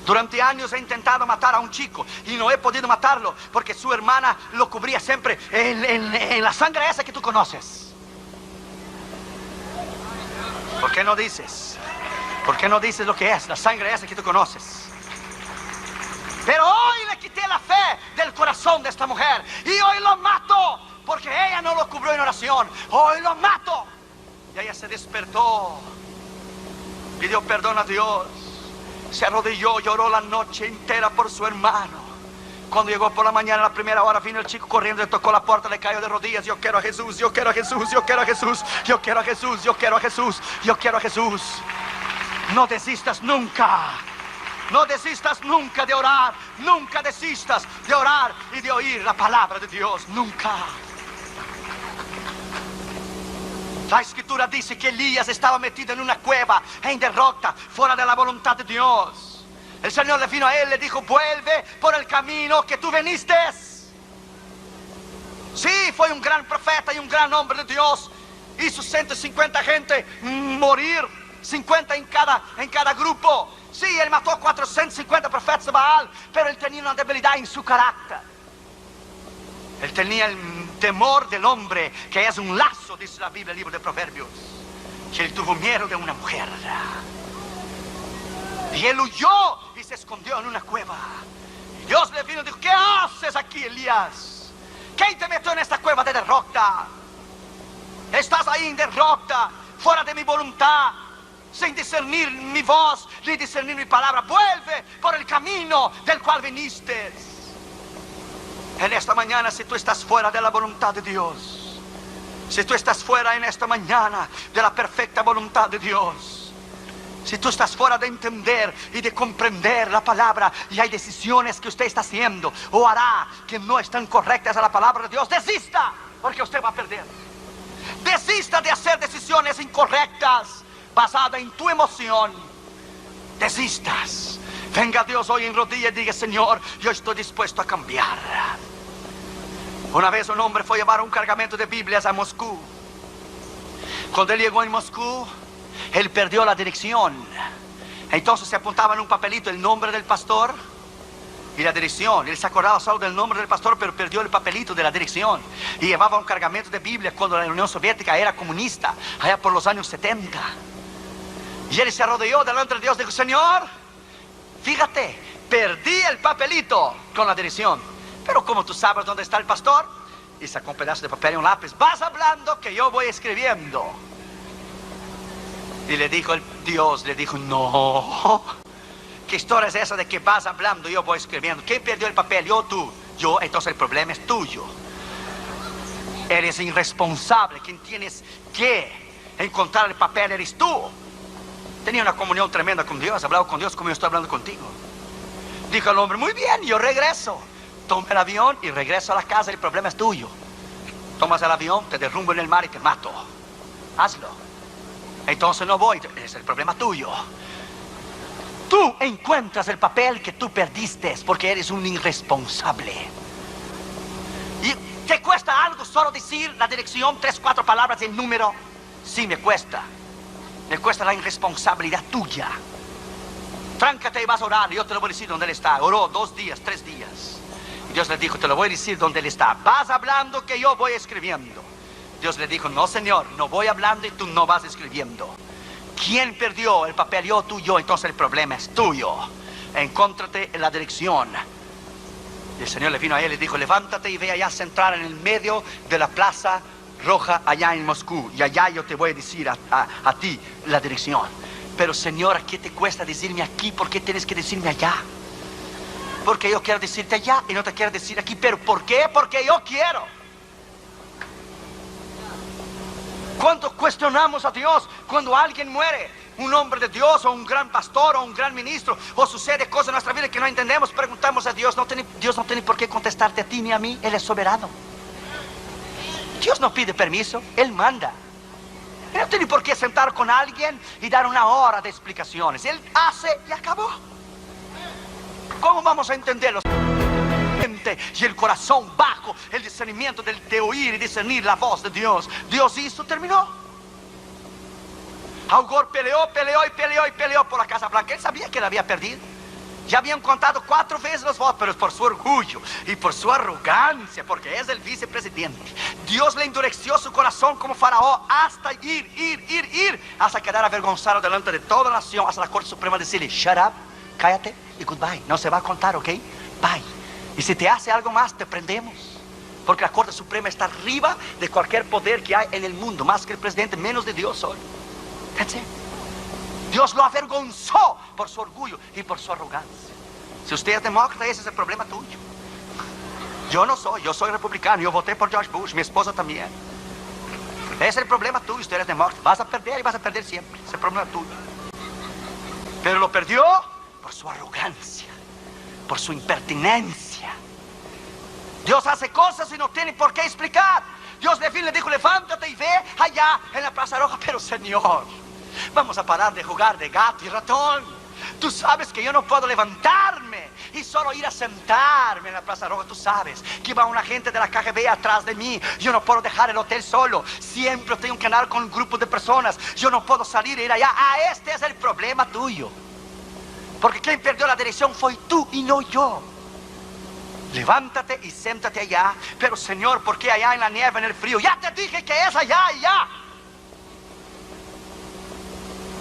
Durante años he intentado matar a un chico y no he podido matarlo, porque su hermana lo cubría siempre en la sangre esa que tú conoces. ¿Por qué no dices? ¿Por qué no dices lo que es la sangre esa que tú conoces? Pero hoy le quité la fe del corazón de esta mujer y hoy lo mato, porque ella no lo cubrió en oración. Hoy lo mato. Y ella se despertó, pidió perdón a Dios, se arrodilló, lloró la noche entera por su hermano. Cuando llegó por la mañana, a la primera hora, vino el chico corriendo, le tocó la puerta, le cayó de rodillas: yo quiero a Jesús, yo quiero a Jesús, yo quiero a Jesús, yo quiero a Jesús, yo quiero a Jesús, yo quiero a Jesús. No desistas nunca. No desistas nunca de orar. Nunca desistas de orar y de oír la palabra de Dios. Nunca. La escritura dice que Elías estaba metido en una cueva, en derrota, fuera de la voluntad de Dios. El Señor le vino a él, le dijo: vuelve por el camino que tú viniste. Sí, fue un gran profeta y un gran hombre de Dios. Hizo 150 gente morir, 50 en cada grupo. Sí, él mató a 450 profetas de Baal, pero él tenía una debilidad en su carácter. Él tenía el temor del hombre, que es un lazo, dice la Biblia, el libro de Proverbios. Y él tuvo miedo de una mujer. Y él huyó y se escondió en una cueva. Y Dios le vino y dijo: ¿qué haces aquí, Elías? ¿Quién te metió en esta cueva de derrota? Estás ahí en derrota, fuera de mi voluntad, sin discernir mi voz, ni discernir mi palabra. Vuelve por el camino del cual viniste. En esta mañana, si tú estás fuera de la voluntad de Dios, si tú estás fuera en esta mañana de la perfecta voluntad de Dios, si tú estás fuera de entender y de comprender la palabra, y hay decisiones que usted está haciendo o hará que no están correctas a la palabra de Dios, desista, porque usted va a perder. Desista de hacer decisiones incorrectas basadas en tu emoción. Desistas. Venga a Dios hoy en rodillas y diga: Señor, yo estoy dispuesto a cambiar. Una vez un hombre fue a llevar un cargamento de Biblias a Moscú. Cuando él llegó en Moscú, él perdió la dirección. Entonces se apuntaba en un papelito el nombre del pastor y la dirección. Él se acordaba solo del nombre del pastor, pero perdió el papelito de la dirección. Y llevaba un cargamento de Biblia cuando la Unión Soviética era comunista, allá por los años 70. Y él se arrodilló delante de Dios y dijo: Señor, fíjate, perdí el papelito con la dirección, pero como tú sabes dónde está el pastor, y sacó un pedazo de papel y un lápiz, vas hablando que yo voy escribiendo. Y le dijo Dios, le dijo: no. ¿Qué historia es esa de que vas hablando y yo voy escribiendo? ¿Quién perdió el papel? Yo, tú. Yo, entonces el problema es tuyo. Eres irresponsable. Quien tienes que encontrar el papel eres tú. Tenía una comunión tremenda con Dios, hablaba con Dios como yo estoy hablando contigo. Dijo el hombre: muy bien, yo regreso. Toma el avión y regreso a la casa, el problema es tuyo. Tomas el avión, te derrumbo en el mar y te mato. Hazlo. Entonces no voy, es el problema tuyo. Tú encuentras el papel que tú perdiste porque eres un irresponsable. ¿Y te cuesta algo solo decir la dirección, 3, 4 palabras y el número? Sí, me cuesta. Me cuesta la irresponsabilidad tuya. Tráncate y vas a orar y yo te lo voy a decir dónde él está. Oró 2 días, 3 días. Y Dios le dijo: te lo voy a decir dónde él está. Vas hablando que yo voy escribiendo. Dios le dijo: no, Señor, no voy hablando y tú no vas escribiendo. ¿Quién perdió el papel? Yo, tú, yo. Entonces el problema es tuyo. Encóntrate en la dirección. Y el Señor le vino a él y dijo: levántate y ve allá a centrar en el medio de la Plaza Roja allá en Moscú. Y allá yo te voy a decir a ti la dirección. Pero Señor, ¿qué te cuesta decirme aquí? ¿Por qué tienes que decirme allá? Porque yo quiero decirte allá y no te quiero decir aquí. ¿Pero por qué? Porque yo quiero. ¿Cuánto cuestionamos a Dios cuando alguien muere? Un hombre de Dios o un gran pastor o un gran ministro, o sucede cosas en nuestra vida que no entendemos. Preguntamos a Dios. Dios no tiene por qué contestarte a ti ni a mí. Él es soberano. Dios no pide permiso, Él manda. Él no tiene por qué sentar con alguien y dar 1 hora de explicaciones. Él hace y acabó. ¿Cómo vamos a entenderlo? Y el corazón bajo, el discernimiento de oír y discernir la voz de Dios. Dios hizo, terminó. Al Gore peleó por la Casa Blanca. Él sabía que la había perdido. Ya habían contado 4 veces los votos, pero por su orgullo y por su arrogancia, porque es el vicepresidente, Dios le endureció su corazón como faraón hasta ir, hasta quedar avergonzado delante de toda la nación, hasta la Corte Suprema decirle: shut up, cállate y goodbye. No se va a contar, ¿ok? Bye. Y si te hace algo más, te prendemos. Porque la Corte Suprema está arriba de cualquier poder que hay en el mundo, más que el presidente, menos de Dios hoy. That's it. Dios lo avergonzó por su orgullo y por su arrogancia. Si usted es demócrata, ese es el problema tuyo. Yo no soy, yo soy republicano. Yo voté por George Bush, mi esposa también. Ese es el problema tuyo, usted es demócrata. Vas a perder y vas a perder siempre. Ese es el problema tuyo. Pero lo perdió por su arrogancia, por su impertinencia. Dios hace cosas y no tiene por qué explicar. Dios le dijo: levántate y ve allá en la Plaza Roja. Pero Señor, vamos a parar de jugar de gato y ratón. Tú sabes que yo no puedo levantarme y solo ir a sentarme en la Plaza Roja. Tú sabes que va una gente de la KGB atrás de mí. Yo no puedo dejar el hotel solo. Siempre tengo que andar con un grupo de personas. Yo no puedo salir e ir allá. Este es el problema tuyo. Porque quien perdió la dirección fue tú y no yo. Levántate y siéntate allá. Pero Señor, ¿por qué allá en la nieve, en el frío? Ya te dije que es allá y ya.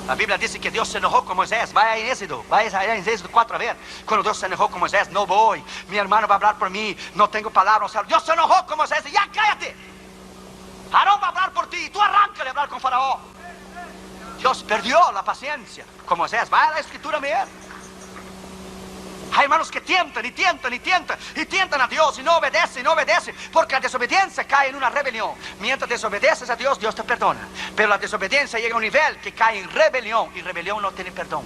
La Biblia dice que Dios se enojó con Moisés. Vaya en Éxodo, vaya allá en Éxodo 4 a ver. Cuando Dios se enojó con Moisés: no voy, mi hermano va a hablar por mí, no tengo palabras. O sea, Dios se enojó con Moisés y ya cállate. Aarón va a hablar por ti, tú arráncale a hablar con Faraón. Dios perdió la paciencia con Moisés. Vaya a la escritura, mira. Hay hermanos que tientan a Dios y no obedecen, porque la desobediencia cae en una rebelión. Mientras desobedeces a Dios, Dios te perdona. Pero la desobediencia llega a un nivel que cae en rebelión, y rebelión no tiene perdón.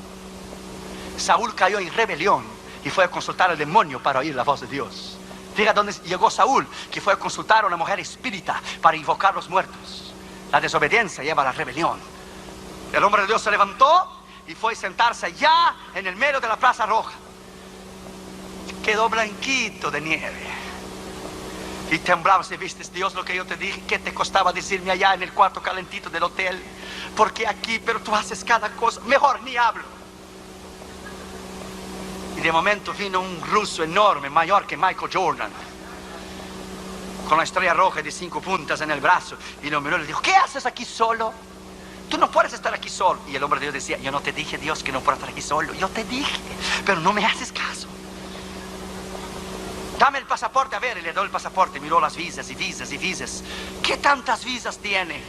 Saúl cayó en rebelión y fue a consultar al demonio para oír la voz de Dios. Fíjate dónde llegó Saúl, que fue a consultar a una mujer espírita para invocar los muertos. La desobediencia lleva a la rebelión. El hombre de Dios se levantó y fue a sentarse allá en el medio de la Plaza Roja. Quedó blanquito de nieve. Y temblaba si viste, Dios, lo que yo te dije. ¿Qué te costaba decirme allá en el cuarto calentito del hotel? Porque aquí, pero tú haces cada cosa. Mejor ni hablo. Y de momento vino un ruso enorme, mayor que Michael Jordan, con la estrella roja de 5 puntas en el brazo. Y lo miró y le dijo: ¿qué haces aquí solo? Tú no puedes estar aquí solo. Y el hombre de Dios decía: yo no te dije, Dios, que no puedo estar aquí solo. Yo te dije, pero no me haces caso. Dame el pasaporte, a ver. Y le doy el pasaporte. Miró las visas y visas y visas. ¿Qué tantas visas tiene?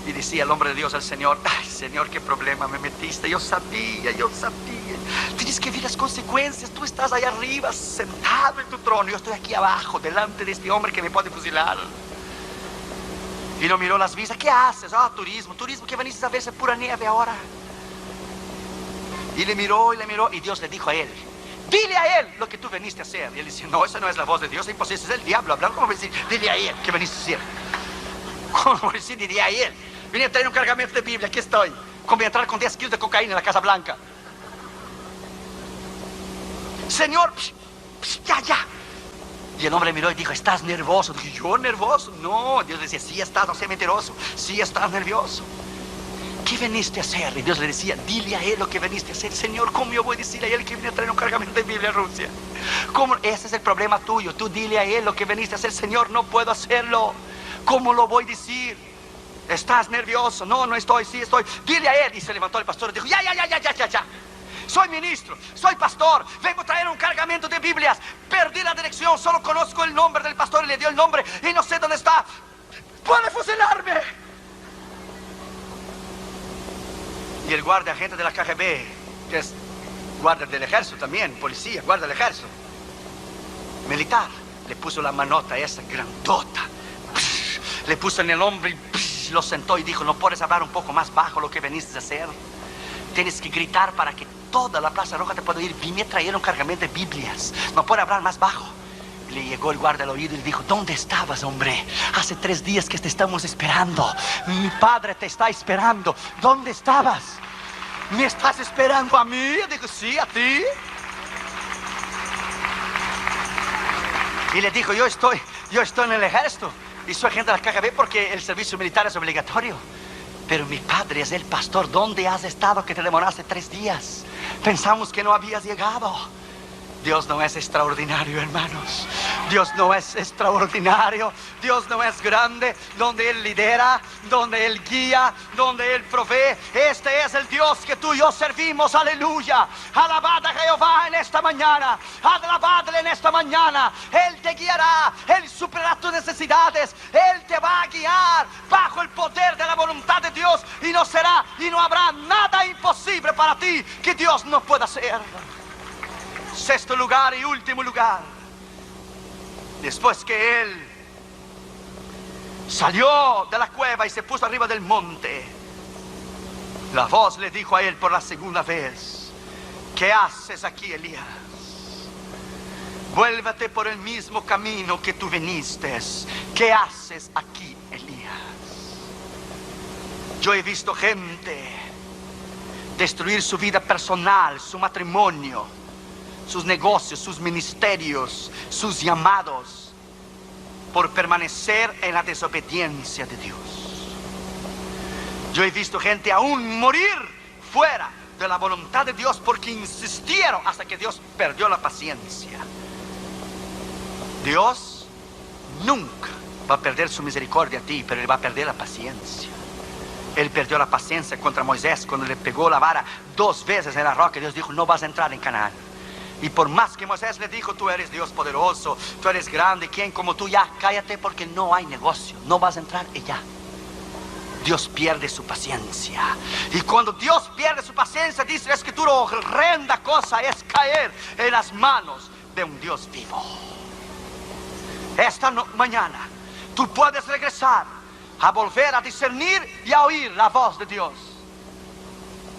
Y decía el hombre de Dios al Señor: ay, Señor, qué problema me metiste. Yo sabía. Tienes que ver las consecuencias. Tú estás allá arriba, sentado en tu trono. Yo estoy aquí abajo, delante de este hombre que me puede fusilar. Y no miró las visas. ¿Qué haces? Ah, turismo, que veniste a verse pura nieve ahora. Y le miró. Y Dios le dijo a él: dile a él lo que tú veniste a hacer. Y él dice: no, esa no es la voz de Dios, es imposible, es el diablo hablando. ¿Cómo voy a decir? Dile a él que veniste a hacer. ¿Cómo voy a decir? Diría a él: vine a traer un cargamento de Biblia, aquí estoy. Como voy a entrar con 10 kilos de cocaína en la Casa Blanca. Señor, ya. Y el hombre miró y dijo: ¿estás nervioso? Dije: ¿yo nervioso? No. Dios decía: sí estás, no seas mentiroso. Sí estás nervioso. ¿Qué veniste a hacer? Y Dios le decía: dile a él lo que veniste a hacer. Señor, ¿cómo yo voy a decir a él que vine a traer un cargamento de Biblia a Rusia? ¿Cómo? Ese es el problema tuyo. Tú dile a él lo que veniste a hacer. Señor, no puedo hacerlo. ¿Cómo lo voy a decir? ¿Estás nervioso? No, no estoy, sí estoy. Dile a él. Y se levantó el pastor y dijo: ya. Soy ministro, soy pastor, vengo a traer un cargamento de Biblias. Perdí la dirección, solo conozco el nombre del pastor y le dio el nombre y no sé dónde está. ¡Puede fusilarme! Y el guardia agente de la KGB, que es guardia del ejército también, policía, guardia del ejército, militar, le puso la manota esa grandota, le puso en el hombro y lo sentó y dijo: ¿no puedes hablar un poco más bajo lo que veniste a hacer? Tienes que gritar para que toda la Plaza Roja te pueda oír. Vine a traer un cargamento de Biblias. No puede hablar más bajo. Y le llegó el guardia al oído y le dijo: ¿dónde estabas, hombre? Hace 3 días que te estamos esperando. Mi padre te está esperando. ¿Dónde estabas? ¿Me estás esperando a mí? Yo digo: sí, a ti. Y le dijo: yo estoy en el ejército y soy agente de la KGB porque el servicio militar es obligatorio. Pero mi padre es el pastor. ¿Dónde has estado que te demoraste 3 días? Pensamos que no habías llegado. Dios no es extraordinario, hermanos. Dios no es extraordinario. Dios no es grande. Donde Él lidera, donde Él guía, donde Él provee. Este es el Dios que tú y yo servimos. Aleluya. Alabad a Jehová en esta mañana. Alabadle en esta mañana. Él te guiará. Él superará tus necesidades. Él te va a guiar bajo el poder de la voluntad de Dios. Y no habrá nada imposible para ti que Dios no pueda hacer. 6º lugar y último lugar. Después que él salió de la cueva y se puso arriba del monte, la voz le dijo a él por la segunda vez: ¿qué haces aquí, Elías? Vuélvete por el mismo camino que tú viniste. ¿Qué haces aquí, Elías? Yo he visto gente destruir su vida personal, su matrimonio, sus negocios, sus ministerios, sus llamados, por permanecer en la desobediencia de Dios. Yo he visto gente aún morir fuera de la voluntad de Dios porque insistieron hasta que Dios perdió la paciencia. Dios nunca va a perder su misericordia a ti, pero Él va a perder la paciencia. Él perdió la paciencia contra Moisés cuando le pegó la vara 2 veces en la roca. Dios dijo: no vas a entrar en Canaán. Y por más que Moisés le dijo: tú eres Dios poderoso, tú eres grande, ¿quién como tú? Ya, cállate porque no hay negocio, no vas a entrar y ya. Dios pierde su paciencia. Y cuando Dios pierde su paciencia, dice la Escritura: horrenda cosa es caer en las manos de un Dios vivo. Esta mañana tú puedes regresar a volver a discernir y a oír la voz de Dios.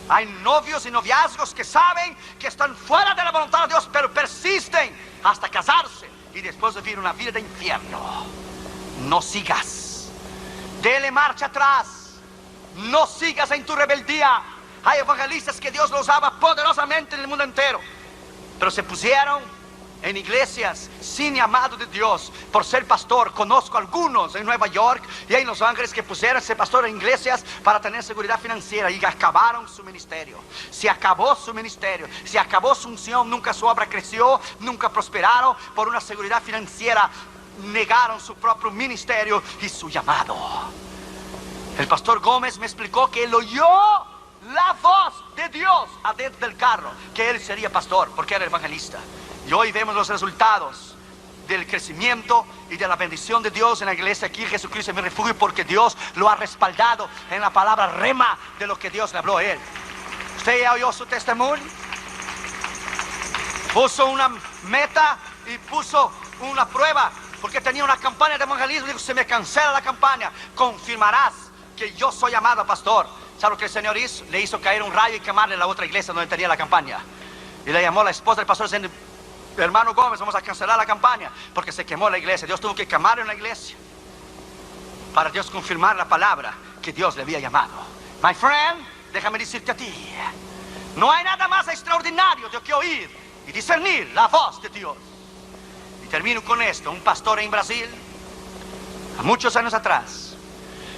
Hay novios y noviazgos que saben que están fuera de la voluntad de Dios, pero persisten hasta casarse y después vivir una vida de infierno. No sigas. Dele marcha atrás. No sigas en tu rebeldía. Hay evangelistas que Dios los ama poderosamente en el mundo entero, pero se pusieron en iglesias sin llamado de Dios por ser pastor. Conozco algunos en Nueva York y en Los Ángeles que pusieron ese pastor en iglesias para tener seguridad financiera y acabaron su ministerio. Se acabó su ministerio, se acabó su unción. Nunca su obra creció, nunca prosperaron. Por una seguridad financiera negaron su propio ministerio y su llamado. El pastor Gómez me explicó que él oyó la voz de Dios adentro del carro, que él sería pastor porque era evangelista. Y hoy vemos los resultados del crecimiento y de la bendición de Dios en la iglesia aquí. Jesucristo es mi refugio, porque Dios lo ha respaldado en la palabra rema de lo que Dios le habló a él. ¿Usted ya oyó su testimonio? Puso una meta y puso una prueba, porque tenía una campaña de evangelismo. Dijo: se me cancela la campaña, confirmarás que yo soy llamado pastor. ¿Sabe lo que el Señor hizo? Le hizo caer un rayo y quemarle la otra iglesia donde tenía la campaña. Y le llamó a la esposa del pastor diciendo: hermano Gómez, vamos a cancelar la campaña porque se quemó la iglesia. Dios tuvo que quemar en la iglesia para Dios confirmar la palabra que Dios le había llamado. My friend, déjame decirte a ti, no hay nada más extraordinario de que oír y discernir la voz de Dios. Y termino con esto. Un pastor en Brasil, a muchos años atrás,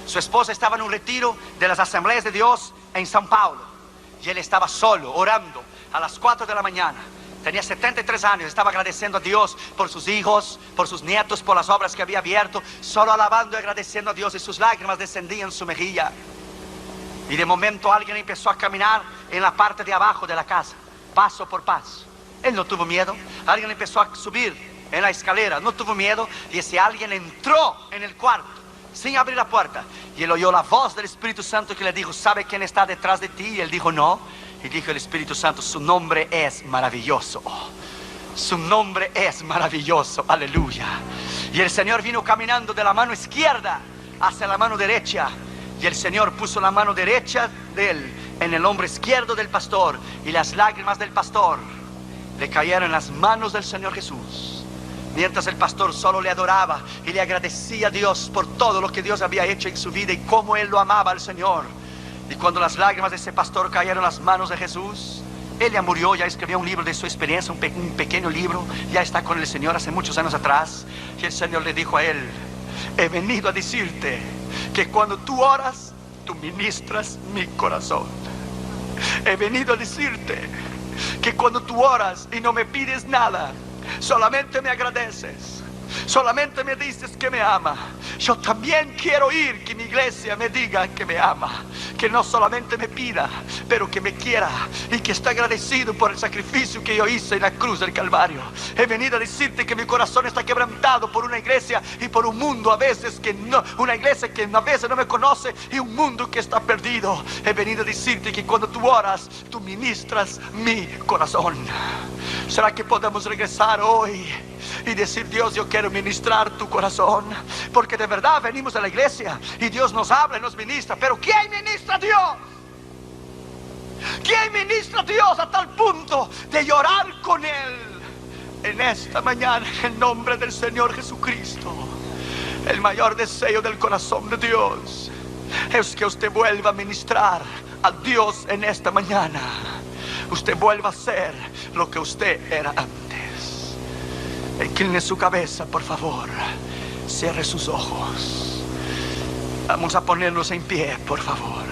su esposa estaba en un retiro de las Asambleas de Dios en São Paulo, y él estaba solo orando a las 4 de la mañana. Tenía 73 años, estaba agradeciendo a Dios por sus hijos, por sus nietos, por las obras que había abierto, solo alabando y agradeciendo a Dios, y sus lágrimas descendían en su mejilla. Y de momento alguien empezó a caminar en la parte de abajo de la casa, paso por paso. Él no tuvo miedo. Alguien empezó a subir en la escalera, no tuvo miedo. Y ese alguien entró en el cuarto sin abrir la puerta, y él oyó la voz del Espíritu Santo que le dijo: ¿sabe quién está detrás de ti? Y él dijo: no. Y dijo el Espíritu Santo: su nombre es maravilloso. Su nombre es maravilloso. Aleluya. Y el Señor vino caminando de la mano izquierda hacia la mano derecha, y el Señor puso la mano derecha de él en el hombro izquierdo del pastor, y las lágrimas del pastor le cayeron en las manos del Señor Jesús, mientras el pastor solo le adoraba y le agradecía a Dios por todo lo que Dios había hecho en su vida y cómo él lo amaba al Señor. Y cuando las lágrimas de ese pastor cayeron en las manos de Jesús, él ya murió, ya escribió un libro de su experiencia, un pequeño libro, ya está con el Señor hace muchos años atrás. Y el Señor le dijo a él: he venido a decirte que cuando tú oras, tú ministras mi corazón. He venido a decirte que cuando tú oras y no me pides nada, solamente me agradeces, solamente me dices que me ama. Yo también quiero oír que mi iglesia me diga que me ama, que no solamente me pida, pero que me quiera, y que está agradecido por el sacrificio que yo hice en la cruz del Calvario. He venido a decirte que mi corazón está quebrantado por una iglesia y por un mundo a veces que no, una iglesia que a veces no me conoce, y un mundo que está perdido. He venido a decirte que cuando tú oras, tú ministras mi corazón. ¿Será que podemos regresar hoy y decir: Dios, yo quiero ministrar tu corazón? Porque de verdad venimos a la iglesia y Dios nos habla y nos ministra, pero ¿quién ministra a Dios? ¿Quién ministra a Dios a tal punto de llorar con Él en esta mañana? En el nombre del Señor Jesucristo, el mayor deseo del corazón de Dios es que usted vuelva a ministrar a Dios en esta mañana. Usted vuelva a ser lo que usted era antes. Incline su cabeza, por favor. Cierre sus ojos. Vamos a ponernos en pie, por favor.